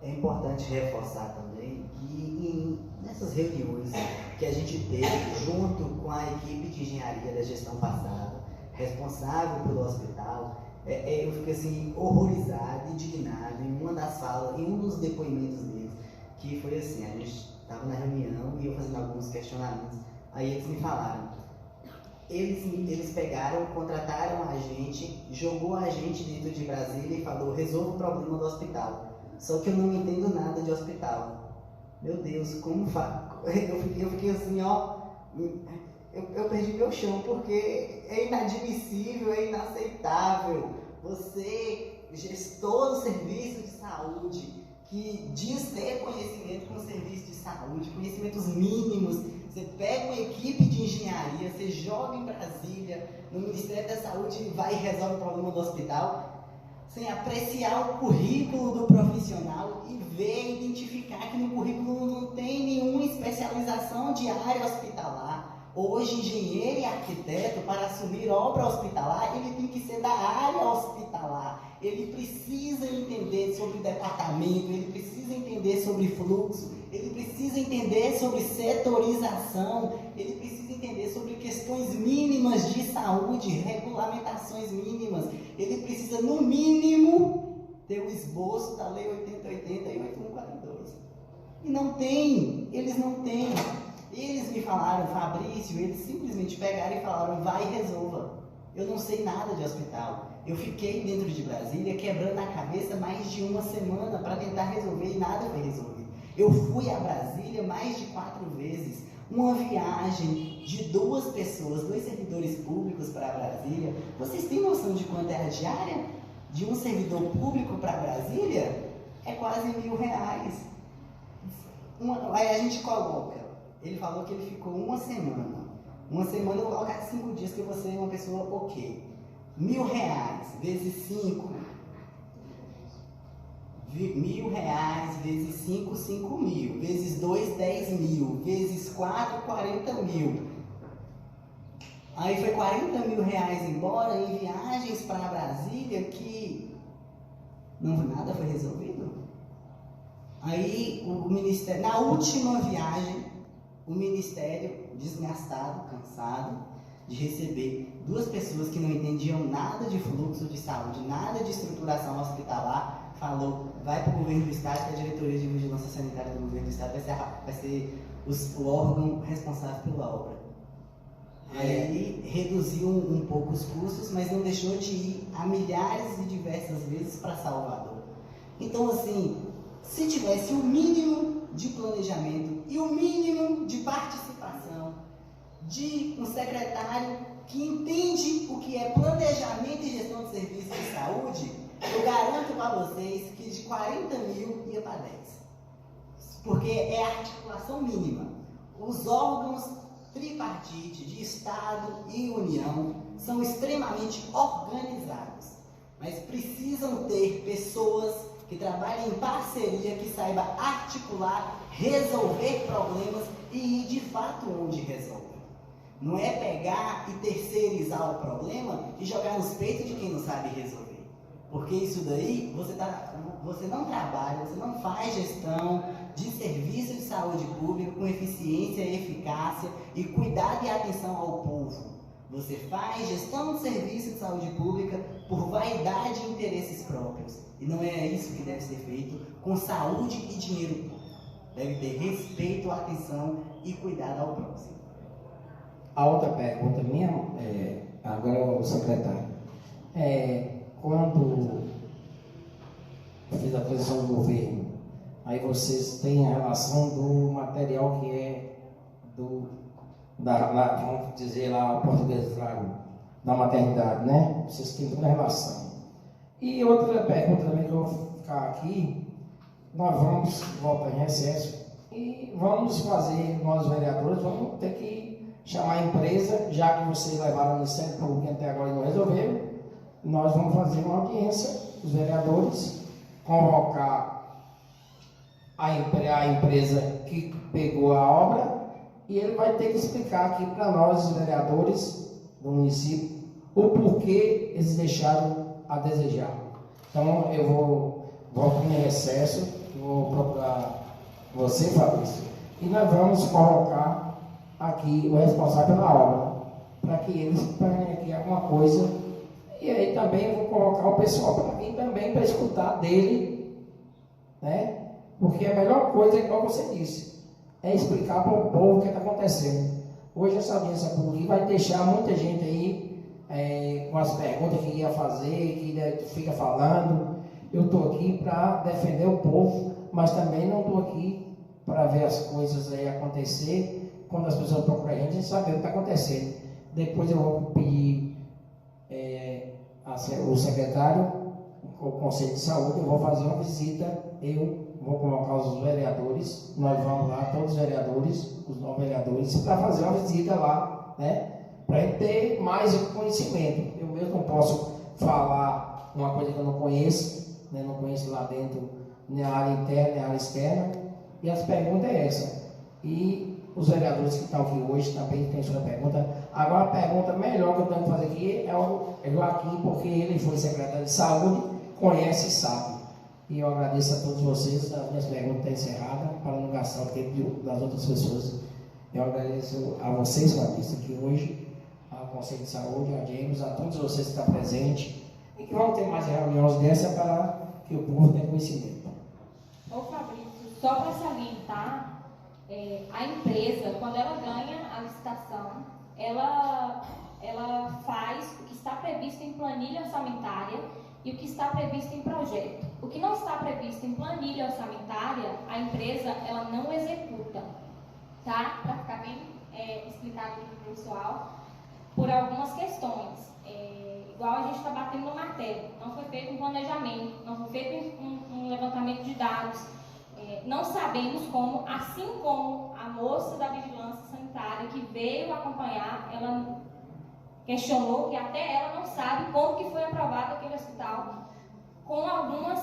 É importante reforçar também que nessas reuniões que a gente teve junto com a equipe de engenharia da gestão passada, responsável pelo hospital, eu fiquei assim, horrorizado, indignado em uma das falas, em um dos depoimentos deles, que foi assim, a gente estava na reunião e eu fazendo alguns questionamentos, aí eles me falaram, eles pegaram, contrataram a gente, jogou a gente dentro de Brasília e falou, resolva o problema do hospital. Só que eu não entendo nada de hospital. Meu Deus, como faz? Eu fiquei assim, ó, eu perdi meu chão, porque é inadmissível, é inaceitável. Você, gestor do serviço de saúde, que diz ter conhecimento com o serviço de saúde, conhecimentos mínimos, você pega uma equipe de engenharia, você joga em Brasília, no Ministério da Saúde, e vai e resolve o problema do hospital, sem apreciar o currículo do profissional e ver, identificar que no currículo não tem nenhuma especialização de área hospitalar. Hoje, engenheiro e arquiteto, para assumir obra hospitalar, ele tem que ser da área hospitalar. Ele precisa entender sobre departamento, ele precisa entender sobre fluxo, ele precisa entender sobre setorização, ele precisa entender sobre questões mínimas de saúde, regulamentações mínimas. Ele precisa, no mínimo, ter o esboço da Lei 8080 e 8142. E não tem, eles não têm. Eles me falaram, Fabrício, eles simplesmente pegaram e falaram, vai e resolva. Eu não sei nada de hospital. Eu fiquei dentro de Brasília quebrando a cabeça mais de uma semana para tentar resolver e nada foi resolvido. Eu fui a Brasília mais de 4 vezes. Uma viagem de 2 pessoas, 2 servidores públicos para Brasília. Vocês têm noção de quanto é a diária de um servidor público para Brasília? É quase R$1.000. Aí a gente coloca. Ele falou que ele ficou uma semana. Uma semana eu vou colocar 5 dias que você é uma pessoa ok. R$1.000 vezes 5. R$1.000 vezes 5, 5.000. Vezes 2, 10.000. Vezes 4, 40.000. Aí foi R$40.000 embora em viagens para Brasília que nada foi resolvido. Aí o Ministério, na última viagem, o Ministério, desgastado, cansado de receber 2 pessoas que não entendiam nada de fluxo de saúde, nada de estruturação hospitalar, falou, vai para o governo do estado, que a diretoria de vigilância sanitária do governo do estado vai ser o órgão responsável pela obra. Aí ele reduziu um pouco os custos, mas não deixou de ir a milhares e diversas vezes para Salvador. Então, assim, se tivesse o mínimo de planejamento e o mínimo de participação de um secretário que entende o que é planejamento e gestão de serviços de saúde, eu garanto para vocês que de 40.000 ia para 10. Porque é a articulação mínima. Os órgãos tripartite de Estado e União são extremamente organizados, mas precisam ter pessoas que trabalhem em parceria, que saiba articular, resolver problemas e ir de fato onde resolve. Não é pegar e terceirizar o problema e jogar nos peitos de quem não sabe resolver. Porque isso daí, você não trabalha, você não faz gestão de serviço de saúde pública com eficiência e eficácia e cuidado e atenção ao povo. Você faz gestão de serviço de saúde pública por vaidade e interesses próprios. E não é isso que deve ser feito com saúde e dinheiro público. Deve ter respeito, atenção e cuidado ao próximo. A outra pergunta minha, agora o secretário, quando fiz a transição do governo, aí vocês têm a relação do material que é vamos dizer lá, o português da maternidade, né? Vocês têm toda a relação. E outra pergunta também que eu vou ficar aqui, nós vamos voltar em recesso e vamos fazer, nós vereadores, vamos ter que chamar a empresa, já que vocês levaram o Ministério Público até agora e não resolveram, nós vamos fazer uma audiência, os vereadores, convocar a empresa que pegou a obra e ele vai ter que explicar aqui para nós, os vereadores do município, o porquê eles deixaram a desejar. Então, eu vou aqui no recesso, vou procurar você, Fabrício, e nós vamos colocar aqui o responsável pela obra, para que eles planejem aqui alguma coisa. E aí também eu vou colocar o pessoal para vir também para escutar dele, né? Porque a melhor coisa, igual você disse, é explicar para o povo o que está acontecendo. Hoje essa audiência pública vai deixar muita gente aí com as perguntas que ia fazer, que fica falando. Eu estou aqui para defender o povo, mas também não estou aqui para ver as coisas aí acontecer. Quando as pessoas procuram a gente sabe o que está acontecendo. Depois eu vou pedir o secretário, o Conselho de Saúde, eu vou fazer uma visita, eu vou colocar os vereadores, nós vamos lá, todos os vereadores, os não vereadores, para fazer uma visita lá, né? Para a gente ter mais conhecimento. Eu mesmo não posso falar uma coisa que eu não conheço, né? Não conheço lá dentro, nem a área interna, nem a área externa, e as perguntas é essa. E os vereadores que estão aqui hoje também têm sua pergunta. Agora, a pergunta melhor que eu tenho que fazer aqui é o Joaquim, porque ele foi secretário de saúde, conhece e sabe. E eu agradeço a todos vocês. As minhas perguntas estão encerradas, para não gastar o tempo das outras pessoas. Eu agradeço a vocês, Fabrício, aqui hoje, ao Conselho de Saúde, a James, a todos vocês que estão presentes, e que vão ter mais reuniões dessa para que o povo tenha conhecimento. Ô Fabrício, só para salientar, a empresa, quando ela ganha a licitação, ela faz o que está previsto em planilha orçamentária e o que está previsto em projeto. O que não está previsto em planilha orçamentária, a empresa ela não executa, tá? Para ficar bem explicado aqui para o pessoal, por algumas questões. Igual a gente está batendo no martelo, não foi feito um planejamento, não foi feito um levantamento de dados. Não sabemos como, assim como a moça da vigilância sanitária que veio acompanhar, ela questionou que até ela não sabe como que foi aprovado aquele hospital, com algumas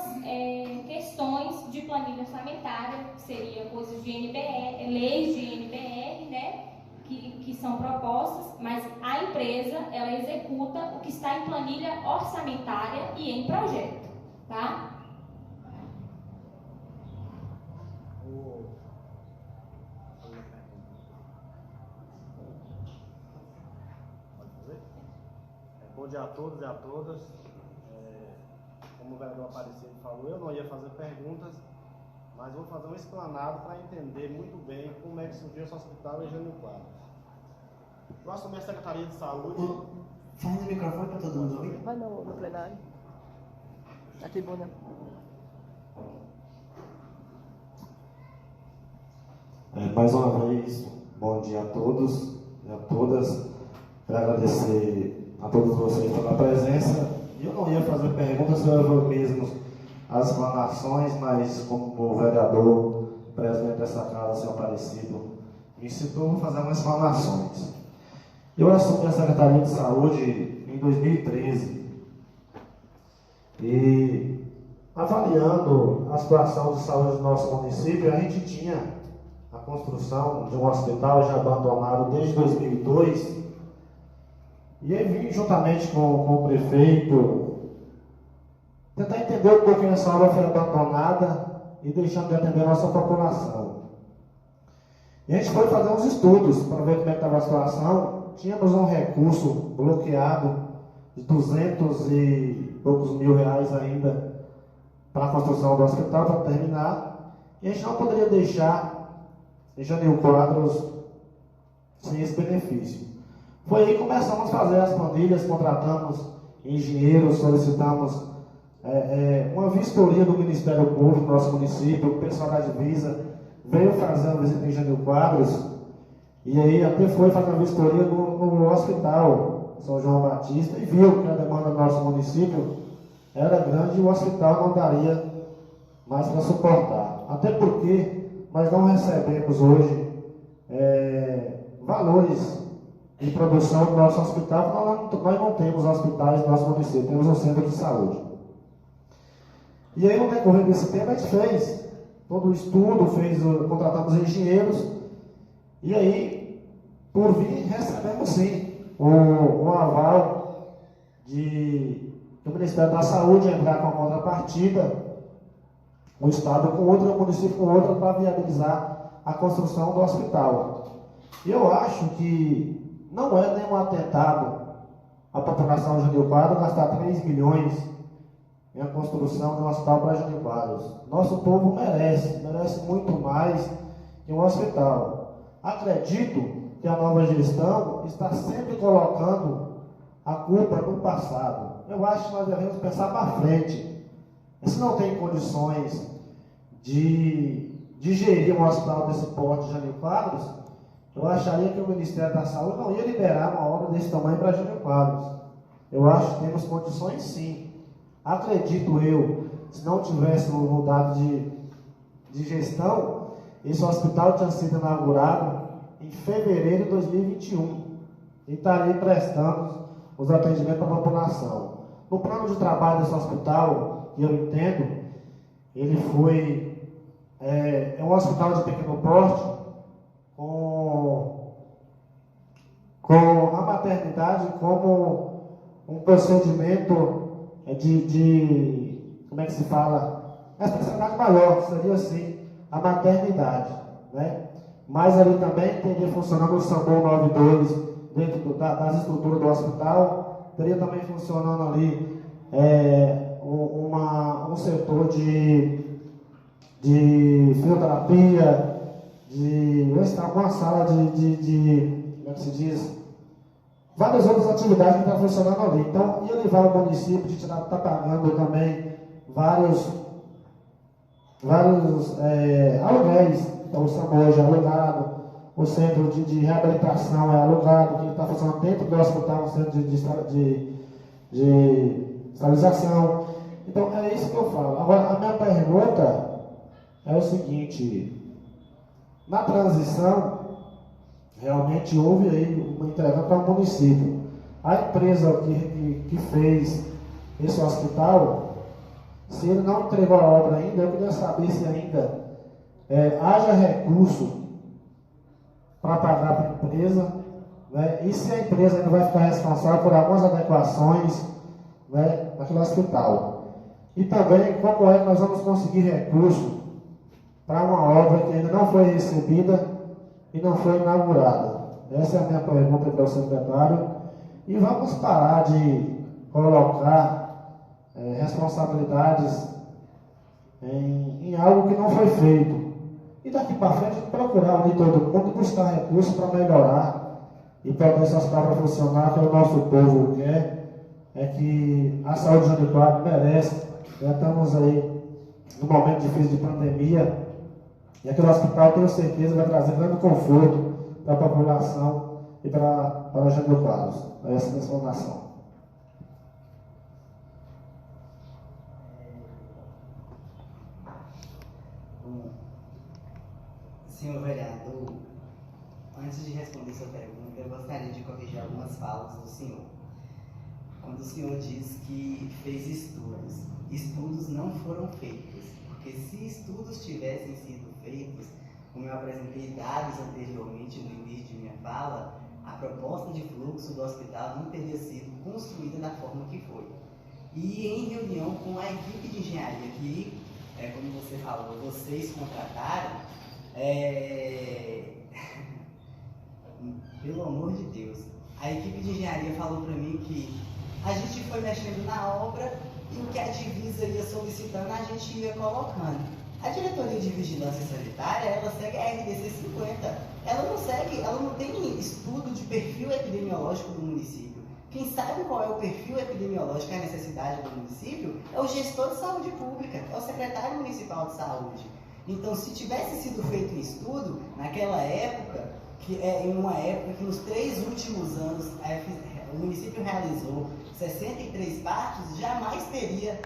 questões de planilha orçamentária, que seria coisas de NBR, leis de NBR, né, que são propostas, mas a empresa, ela executa o que está em planilha orçamentária e em projeto, tá? Bom dia a todos e a todas. Como o vereador Aparecido falou, eu não ia fazer perguntas, mas vou fazer um explanado para entender muito bem como é que surgiu esse hospital em Jânio Quadros. Eu assumi a Secretaria de Saúde. Faz o microfone para todo mundo ouvir. Vai no plenário. Na tribuna. Mais uma vez, bom dia a todos e a todas. Quero agradecer a todos vocês pela presença. Eu não ia fazer perguntas, eu mesmo as explanações, mas como o vereador, presidente dessa casa, senhor Aparecido, me citou, vou fazer umas explanações. Eu assumi a Secretaria de Saúde em 2013 e, avaliando a situação de saúde do nosso município, a gente tinha a construção de um hospital já abandonado desde 2002. E aí vim juntamente com o prefeito tentar entender o porquê essa obra foi abandonada e deixando de atender a nossa população. E a gente foi fazer uns estudos para ver como é que estava a situação. Tínhamos um recurso bloqueado de 200 e poucos mil reais ainda para a construção do hospital, para terminar. E a gente não poderia deixar em Jânio Quadros sem esse benefício. Foi aí que começamos a fazer as planilhas, contratamos engenheiros, solicitamos uma vistoria do Ministério Público do nosso município, o pessoal da divisa veio fazer uma visita em Jânio Quadros, e aí até foi fazer uma vistoria no hospital São João Batista e viu que a demanda do nosso município era grande e o hospital não daria mais para suportar. Até porque nós não recebemos hoje valores de produção do nosso hospital, porque nós não temos hospitais no nosso município, temos um centro de saúde. E aí, no decorrer desse tempo, a gente fez todo o estudo, contratamos engenheiros, E aí, por vir, recebemos sim um aval do Ministério da Saúde entrar com a contrapartida, o Estado com outra, o município com outra, para viabilizar a construção do hospital. Eu acho que não é nenhum atentado à população de Jânio Quadros gastar 3 milhões em a construção de um hospital para Jânio Quadros. Nosso povo merece muito mais que um hospital. Acredito que a nova gestão está sempre colocando a culpa no passado. Eu acho que nós devemos pensar para frente. Se não tem condições de gerir um hospital desse porte de Jânio Quadros, eu acharia que o Ministério da Saúde não ia liberar uma obra desse tamanho para Jânio Quadros. Eu acho que temos condições sim. Acredito eu, se não tivesse mudado de gestão, esse hospital tinha sido inaugurado em fevereiro de 2021 e estaria prestando os atendimentos à população. No plano de trabalho desse hospital, que eu entendo, ele é um hospital de pequeno porte, com a maternidade como um procedimento como é que se fala? A especialidade maior, seria assim, a maternidade, né? Mas ali também teria funcionando o SAMU 92 dentro das estruturas do hospital, teria também funcionando ali um setor de fisioterapia, uma sala como é que se diz? Várias outras atividades que estão funcionando ali. Então, ia levar o município de estar pagando também vários aluguéis. Então, o SAMU hoje é alugado, o centro de reabilitação é alugado, que está funcionando dentro do hospital, um centro de estabilização. Então, é isso que eu falo. Agora, a minha pergunta é o seguinte: na transição, realmente houve aí uma entrega para o município. A empresa que fez esse hospital, se ele não entregou a obra ainda, eu queria saber se ainda haja recurso para pagar para a empresa, né? E se a empresa ainda vai ficar responsável por algumas adequações, né, naquele hospital. E também como é que nós vamos conseguir recurso para uma obra que ainda não foi recebida e não foi inaugurada. Essa é a minha pergunta para o secretário. E vamos parar de colocar responsabilidades em algo que não foi feito. E daqui para frente procurar unir todo mundo e buscar recursos para melhorar e para esse hospital para funcionar, que o nosso povo quer, é que a saúde de Jânio Quadros merece. Já estamos aí num momento difícil de pandemia, e aquele hospital, tenho certeza, vai trazer grande conforto para a população e para Jânio Quadros, para essa transformação. Senhor vereador, antes de responder sua pergunta, eu gostaria de corrigir algumas falas do senhor. Quando o senhor diz que fez estudos, estudos não foram feitos, porque se estudos tivessem sido feitos, como eu apresentei dados anteriormente no início de minha fala, a proposta de fluxo do hospital não teria sido construída da forma que foi. E em reunião com a equipe de engenharia que, como você falou, vocês contrataram, pelo amor de Deus, a equipe de engenharia falou para mim que a gente foi mexendo na obra e o que a divisa ia solicitando a gente ia colocando. A diretoria de vigilância sanitária, ela segue a RDC 50, ela não tem estudo de perfil epidemiológico do município. Quem sabe qual é o perfil epidemiológico e a necessidade do município é o gestor de saúde pública, é o secretário municipal de saúde. Então, se tivesse sido feito um estudo, naquela época, em uma época que nos 3 últimos anos o município realizou 63 partos, jamais teria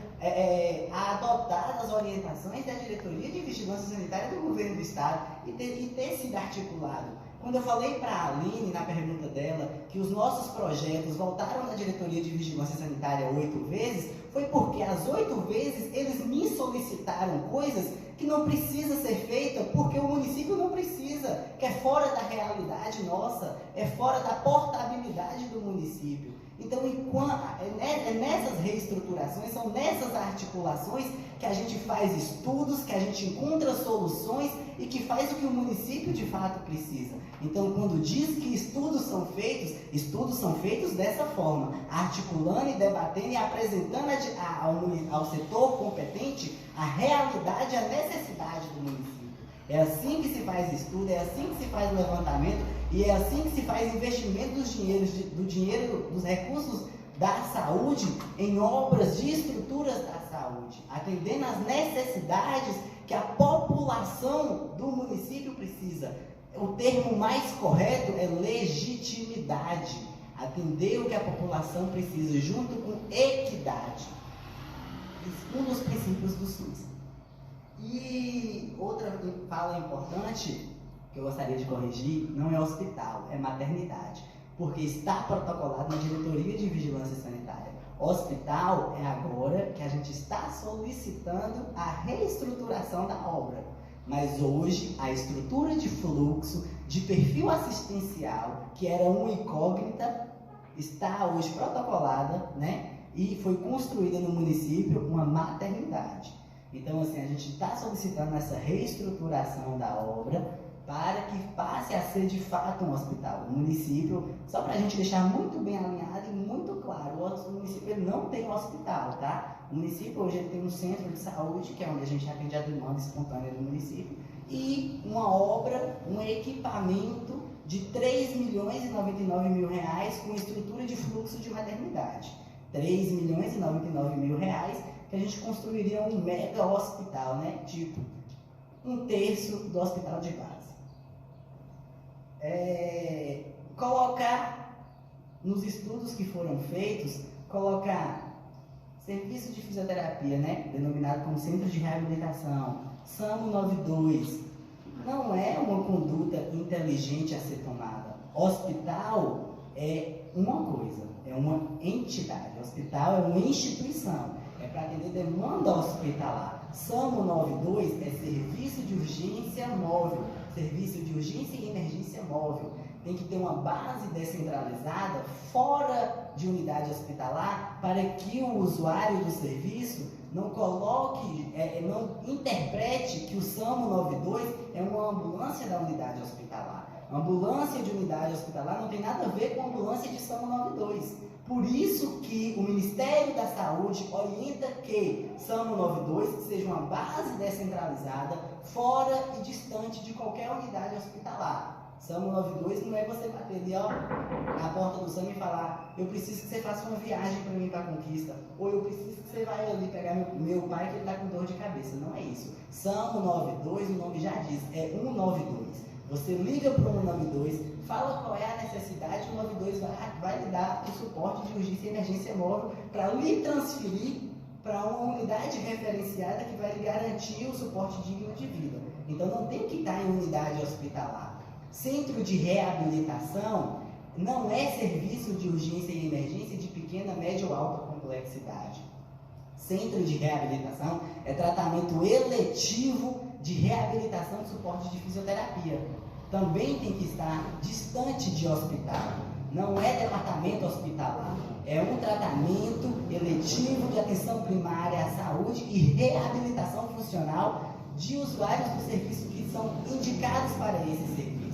adotado as orientações da diretoria de vigilância sanitária do governo do estado e ter sido articulado. Quando eu falei para a Aline, na pergunta dela, que os nossos projetos voltaram na Diretoria de Vigilância Sanitária 8 vezes, foi porque as 8 vezes eles me solicitaram coisas que não precisa ser feita porque o município não precisa, que é fora da realidade nossa, é fora da portabilidade do município. Então, nessas reestruturações, são nessas articulações que a gente faz estudos, que a gente encontra soluções e que faz o que o município de fato precisa. Então, quando diz que estudos são feitos dessa forma, articulando e debatendo e apresentando ao setor competente a realidade, a necessidade do município. É assim que se faz estudo, é assim que se faz levantamento e é assim que se faz investimento dos recursos da saúde em obras de estruturas da saúde, atendendo às necessidades que a população do município precisa. O termo mais correto é legitimidade, atender o que a população precisa junto com equidade, um dos princípios do SUS. E outra fala importante que eu gostaria de corrigir, não é hospital, é maternidade, porque está protocolado na Diretoria de Vigilância Sanitária. Hospital é agora que a gente está solicitando a reestruturação da obra, mas hoje a estrutura de fluxo, de perfil assistencial, que era uma incógnita, está hoje protocolada, né? E foi construída no município uma maternidade. Então, assim, a gente está solicitando essa reestruturação da obra para que passe a ser de fato um hospital. O município, só para a gente deixar muito bem alinhado e muito claro, o município ele não tem hospital, tá? O município hoje ele tem um centro de saúde, que é onde a gente atende a demanda espontânea do município, e uma obra, um equipamento de R$3.099.000 com estrutura de fluxo de maternidade. R$3.099.000 que a gente construiria um mega hospital, né? Tipo, 1/3 do hospital de base. Colocar nos estudos que foram feitos, colocar serviço de fisioterapia, né? Denominado como centro de reabilitação, SAMU 92, não é uma conduta inteligente a ser tomada. Hospital é uma coisa, é uma entidade. Hospital é uma instituição, é para atender demanda hospitalar. SAMU 92 é serviço de urgência móvel, serviço de urgência e emergência móvel. Tem que ter uma base descentralizada fora de unidade hospitalar para que o usuário do serviço não coloque, não interprete que o SAMU 92 é uma ambulância da unidade hospitalar. A ambulância de unidade hospitalar não tem nada a ver com a ambulância de SAMU 92. Por isso que o Ministério da Saúde orienta que SAMU 92 seja uma base descentralizada, fora e distante de qualquer unidade hospitalar. SAMU 92 não é você bater ali, ó, na porta do SAMU e falar: eu preciso que você faça uma viagem para mim para a Conquista, ou eu preciso que você vá ali pegar meu pai que ele está com dor de cabeça. Não é isso. SAMU 92, o nome já diz, é 192. Você liga para o 192, fala qual é a necessidade, o 192 vai lhe dar o suporte de urgência e emergência móvel para lhe transferir para uma unidade referenciada que vai lhe garantir o suporte digno de vida. Então não tem que estar em unidade hospitalar. Centro de reabilitação não é serviço de urgência e emergência de pequena, média ou alta complexidade. Centro de reabilitação é tratamento eletivo de reabilitação e suporte de fisioterapia. Também tem que estar distante de hospital. Não é departamento hospitalar. É um tratamento eletivo de atenção primária à saúde e reabilitação funcional de usuários do serviço que são indicados para esse serviço.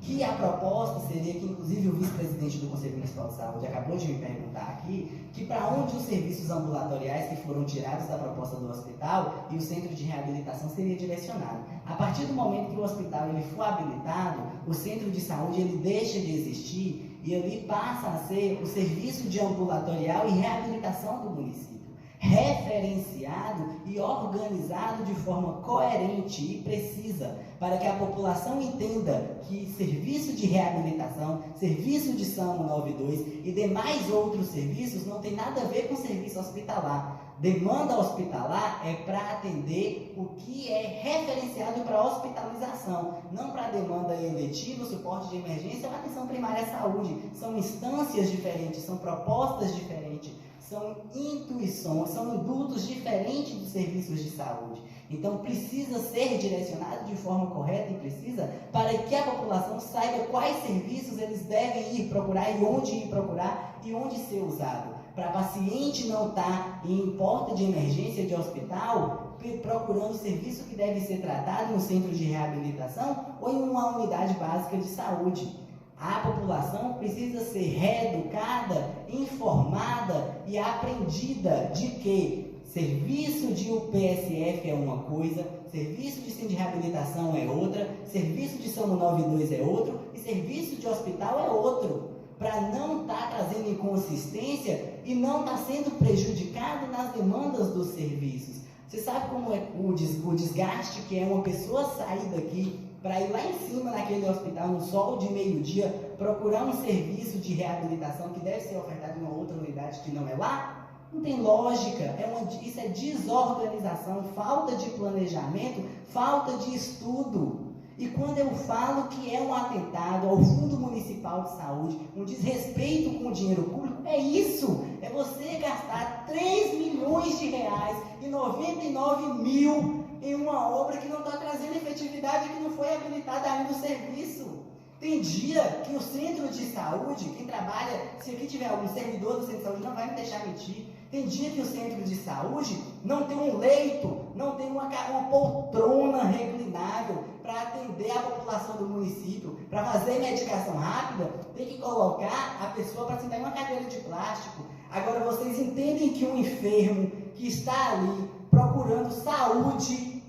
Que a proposta seria que, inclusive, o vice-presidente do Conselho Municipal de Saúde acabou de me perguntar aqui, que para onde os serviços ambulatoriais que foram tirados da proposta do hospital e o centro de reabilitação seria direcionado. A partir do momento que o hospital ele for habilitado, o centro de saúde ele deixa de existir e ele passa a ser o serviço de ambulatorial e reabilitação do município, referenciado e organizado de forma coerente e precisa, para que a população entenda que serviço de reabilitação, serviço de SAMU 92 e demais outros serviços não tem nada a ver com serviço hospitalar. Demanda hospitalar é para atender o que é referenciado para hospitalização, não para demanda eletiva, suporte de emergência ou atenção primária à saúde. São instâncias diferentes, são propostas diferentes, são intuições, são indutos diferentes dos serviços de saúde. Então precisa ser direcionado de forma correta e precisa para que a população saiba quais serviços eles devem ir procurar e onde ir procurar e onde ser usado. Para paciente não estar em porta de emergência de hospital procurando o serviço que deve ser tratado em um centro de reabilitação ou em uma unidade básica de saúde. A população precisa ser reeducada, informada e aprendida de que serviço de UPSF é uma coisa, serviço de centro de reabilitação é outra, serviço de SAMU 92 é outro e serviço de hospital é outro. Para não estar trazendo inconsistência e não estar sendo prejudicado nas demandas dos serviços. Você sabe como é o desgaste que é uma pessoa sair daqui para ir lá em cima naquele hospital, no sol de meio-dia, procurar um serviço de reabilitação que deve ser ofertado em uma outra unidade que não é lá? Não tem lógica, isso é desorganização, falta de planejamento, falta de estudo. E quando eu falo que é um atentado ao Fundo Municipal de Saúde, um desrespeito com o dinheiro público, é isso. É você gastar 3 milhões de reais e 99 mil em uma obra que não está trazendo efetividade, que não foi habilitada ainda o serviço. Tem dia que o centro de saúde, quem trabalha, se aqui tiver algum servidor do centro de saúde, não vai me deixar mentir. Tem dia que o centro de saúde não tem um leito, não tem uma poltrona reclinável para atender a população do município, para fazer medicação rápida, tem que colocar a pessoa para sentar em uma cadeira de plástico. Agora vocês entendem que um enfermo que está ali procurando saúde,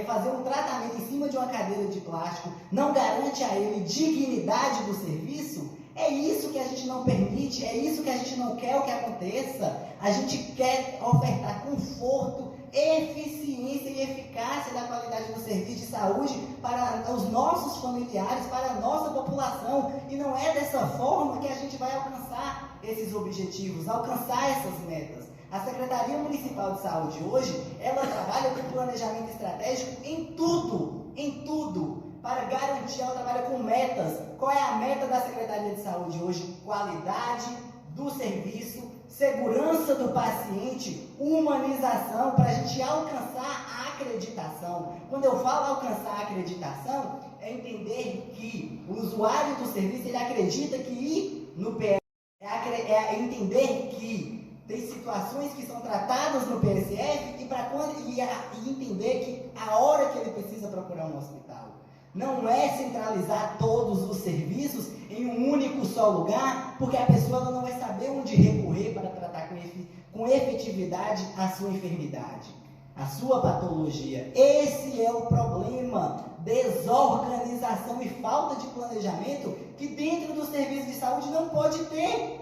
fazer um tratamento em cima de uma cadeira de plástico, não garante a ele dignidade do serviço? É isso que a gente não permite, é isso que a gente não quer que aconteça. A gente quer ofertar conforto, eficiência e eficácia da qualidade do serviço de saúde para os nossos familiares, para a nossa população. E não é dessa forma que a gente vai alcançar esses objetivos, alcançar essas metas. A Secretaria Municipal de Saúde hoje, ela trabalha com planejamento estratégico em tudo. Para garantir, ela trabalha com metas. Qual é a meta da Secretaria de Saúde hoje? Qualidade do serviço, segurança do paciente, humanização, para a gente alcançar a acreditação. Quando eu falo alcançar a acreditação, é entender que o usuário do serviço, ele acredita que ir no PSF, é entender que tem situações que são tratadas no PSF e entender que a hora que ele precisa procurar um hospital. Não é centralizar todos os serviços em um único só lugar, porque a pessoa não vai saber onde recorrer para tratar com efetividade a sua enfermidade, a sua patologia. Esse é o problema, desorganização e falta de planejamento que dentro do serviço de saúde não pode ter.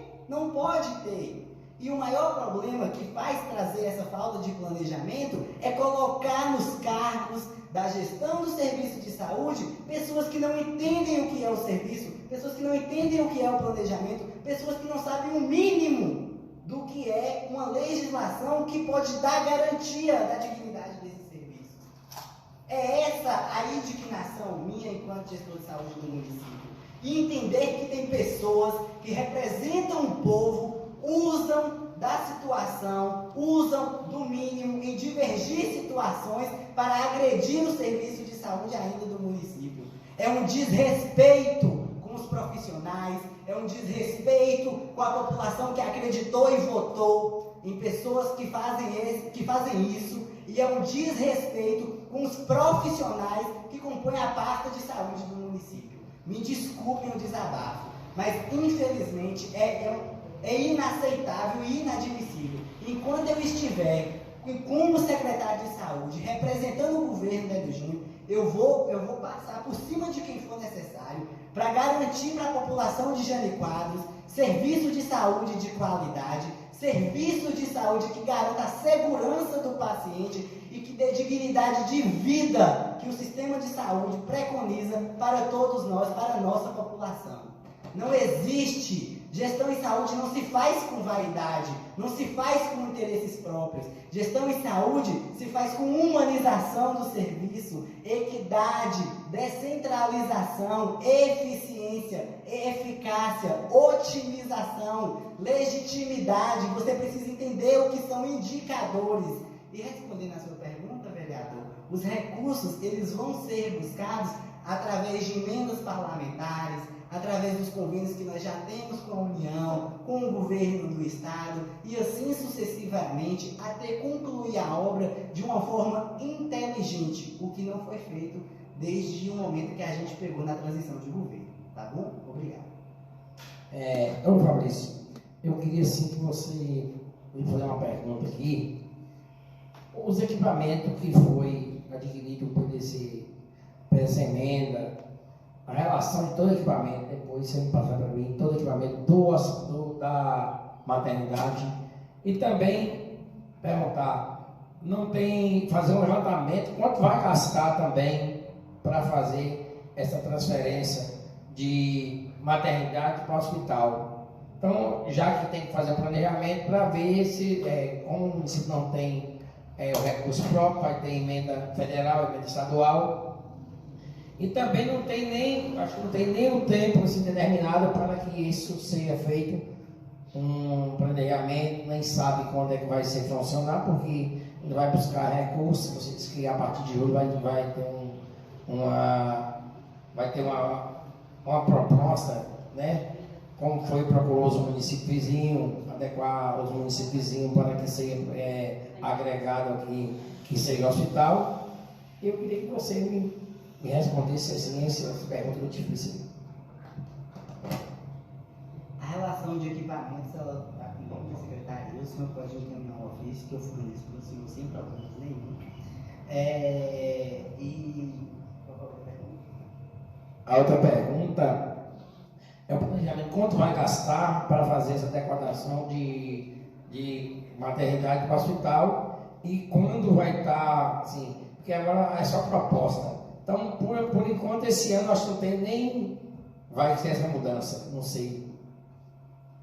E o maior problema que faz trazer essa falta de planejamento é colocar nos cargos da gestão do serviço de saúde pessoas que não entendem o que é o serviço, pessoas que não entendem o que é o planejamento, pessoas que não sabem o mínimo do que é uma legislação que pode dar garantia da dignidade desses serviços. É essa a indignação minha enquanto gestor de saúde do município. E entender que tem pessoas que representam o povo, usam da situação, usam do mínimo em divergir situações para agredir o serviço de saúde ainda do município. É um desrespeito com os profissionais, é um desrespeito com a população que acreditou e votou em pessoas que fazem isso, e é um desrespeito com os profissionais que compõem a pasta de saúde do município. Me desculpem o desabafo, mas infelizmente é inaceitável e inadmissível. Enquanto eu estiver como secretário de saúde, representando o governo Hélio Júnior, eu vou passar por cima de quem for necessário para garantir para a população de Jânio Quadros serviço de saúde de qualidade, serviço de saúde que garanta a segurança do paciente e que dê dignidade de vida que o sistema de saúde preconiza para todos nós, para a nossa população. Não existe Gestão em saúde não se faz com vaidade, não se faz com interesses próprios. Gestão em saúde se faz com humanização do serviço, equidade, descentralização, eficiência, eficácia, otimização, legitimidade. Você precisa entender o que são indicadores. E respondendo a sua pergunta, vereador, os recursos eles vão ser buscados através de emendas parlamentares, através dos convênios que nós já temos com a União, com o governo do Estado e assim sucessivamente até concluir a obra de uma forma inteligente, o que não foi feito desde o momento que a gente pegou na transição de governo. Tá bom? Obrigado. Ô Fabrício, eu queria sim que você me fazer uma pergunta aqui. Os equipamentos que foi adquirido por essa emenda, a relação de todo equipamento, depois você me passar para mim, todo equipamento da maternidade, e também perguntar, não tem, fazer um levantamento, quanto vai gastar também para fazer essa transferência de maternidade para o hospital. Então, já que tem que fazer um planejamento para ver se, como o município não tem o recurso próprio, vai ter emenda federal, emenda estadual, e também não tem nem, acho que não tem nem um tempo assim, determinado para que isso seja feito um planejamento, nem sabe quando é que vai ser funcionar, porque ele vai buscar recursos. Você disse que a partir de julho vai ter uma proposta, né? Como foi procurou os municípios vizinhos, adequar os municípios vizinhos para que seja agregado aqui, que seja hospital. Eu queria que você me respondesse assim, essa pergunta muito difícil. A relação de equipamentos, ela está comigo na secretaria, o senhor pode encaminhar um ofício que eu forneço para o senhor sem problemas nenhum. A outra pergunta é o planejamento, quanto vai gastar para fazer essa adequação de maternidade para o hospital e quando vai estar, assim, porque agora é só proposta. Então, por enquanto, esse ano acho que não tem nem vai ter essa mudança, não sei.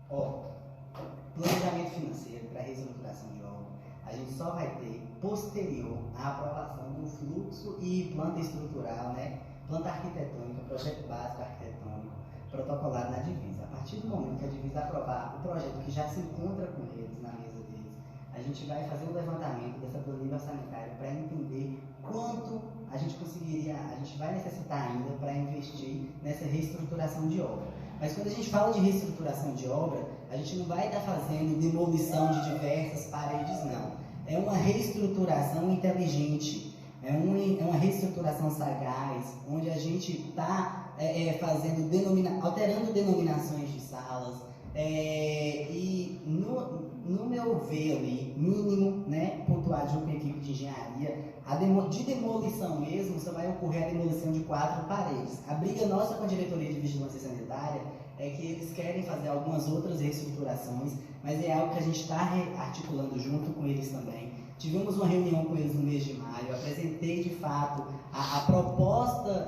Planejamento financeiro para reestruturação de obra, a gente só vai ter posterior à aprovação do fluxo e planta estrutural, né? Planta arquitetônica, projeto básico arquitetônico, protocolado na divisa. A partir do momento que a divisa aprovar o projeto que já se encontra com eles, na mesa deles, a gente vai fazer um levantamento dessa planilha sanitária para entender quanto a gente vai necessitar ainda para investir nessa reestruturação de obra. Mas quando a gente fala de reestruturação de obra, a gente não vai estar fazendo demolição de diversas paredes, não. É uma reestruturação inteligente, é uma reestruturação sagaz, onde a gente está alterando denominações de salas, e no meu ver ali, mínimo, né, pontuado junto com a equipe de engenharia, de demolição mesmo, só vai ocorrer a demolição de 4 paredes. A briga nossa com a diretoria de vigilância sanitária é que eles querem fazer algumas outras reestruturações, mas é algo que a gente está articulando junto com eles também. Tivemos uma reunião com eles no mês de maio, apresentei de fato a proposta,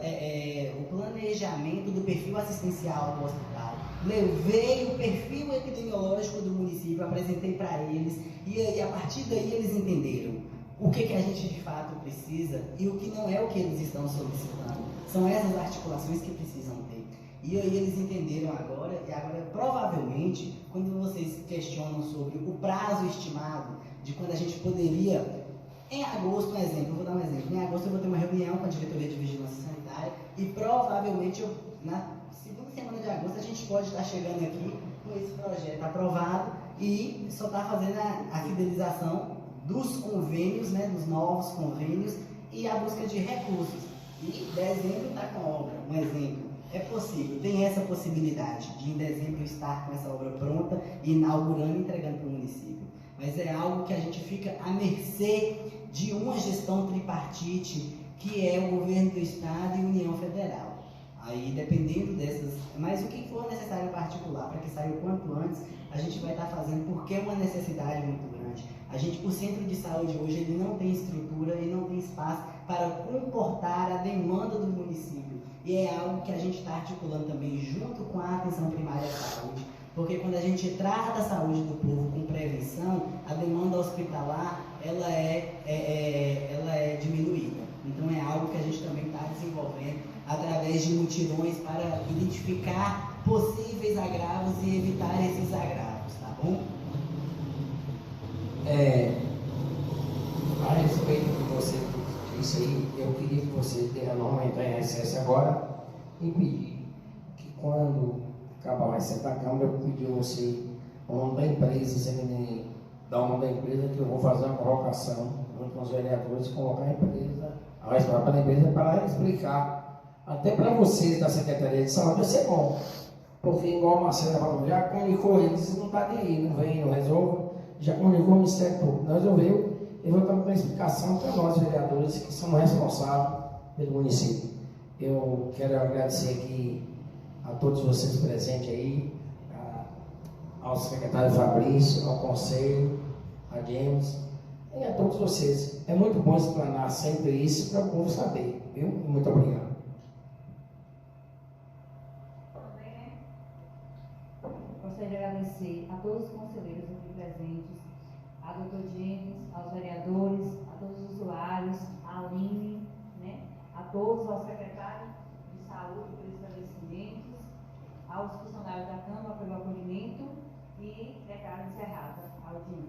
o planejamento do perfil assistencial do hospital, levei o perfil epidemiológico do município, apresentei para eles, e aí a partir daí eles entenderam o que a gente de fato precisa e o que não é o que eles estão solicitando. São essas articulações que precisam ter. E aí eles entenderam agora, e agora provavelmente, quando vocês questionam sobre o prazo estimado de quando a gente poderia, em agosto, eu vou dar um exemplo, em agosto eu vou ter uma reunião com a diretoria de vigilância sanitária e provavelmente na segunda semana de agosto a gente pode estar chegando aqui com esse projeto aprovado e só estar fazendo a fidelização dos convênios, né, dos novos convênios e a busca de recursos. E dezembro está com a obra, um exemplo. É possível, tem essa possibilidade de em dezembro estar com essa obra pronta e inaugurando e entregando para o município. Mas é algo que a gente fica à mercê de uma gestão tripartite, que é o governo do Estado e a União Federal. Aí, dependendo dessas, mas o que for necessário particular, para que saia o quanto antes, a gente vai estar fazendo, porque é uma necessidade muito grande. O centro de saúde hoje, ele não tem estrutura, ele não tem espaço para comportar a demanda do município. E é algo que a gente está articulando também junto com a atenção primária à saúde, Porque quando a gente trata a saúde do povo com prevenção, a demanda hospitalar ela é diminuída. Então é algo que a gente também está desenvolvendo através de mutirões para identificar possíveis agravos e evitar esses agravos, tá bom? A respeito de você disse aí, eu queria que você não entrar em recesso agora e pedir que quando acabar o recesso da Câmara, eu pedi a você o nome da empresa, você me dá o nome da empresa, que eu vou fazer uma colocação junto com os vereadores, colocar a empresa, a resposta da empresa para explicar, até para vocês da Secretaria de Saúde, vai ser bom, porque igual a Marcela falou, já comunicou eles, não está nem aí, não vem, não resolve, já comunicou o Ministério Público, não resolveu, e vou dar uma explicação para nós vereadores que somos responsáveis pelo município. Eu quero agradecer aqui a todos vocês presentes aí, ao secretário Fabrício, ao conselho, a James e a todos vocês. É muito bom explanar sempre isso para o povo saber, viu? Muito obrigado. Gostaria de agradecer a todos os conselheiros aqui presentes, a doutor James, aos vereadores, a todos os usuários, a Aline, né? A todos, ao secretário de saúde pelos esclarecimentos, aos funcionários da Câmara pelo acolhimento e declaro encerrada a audiência.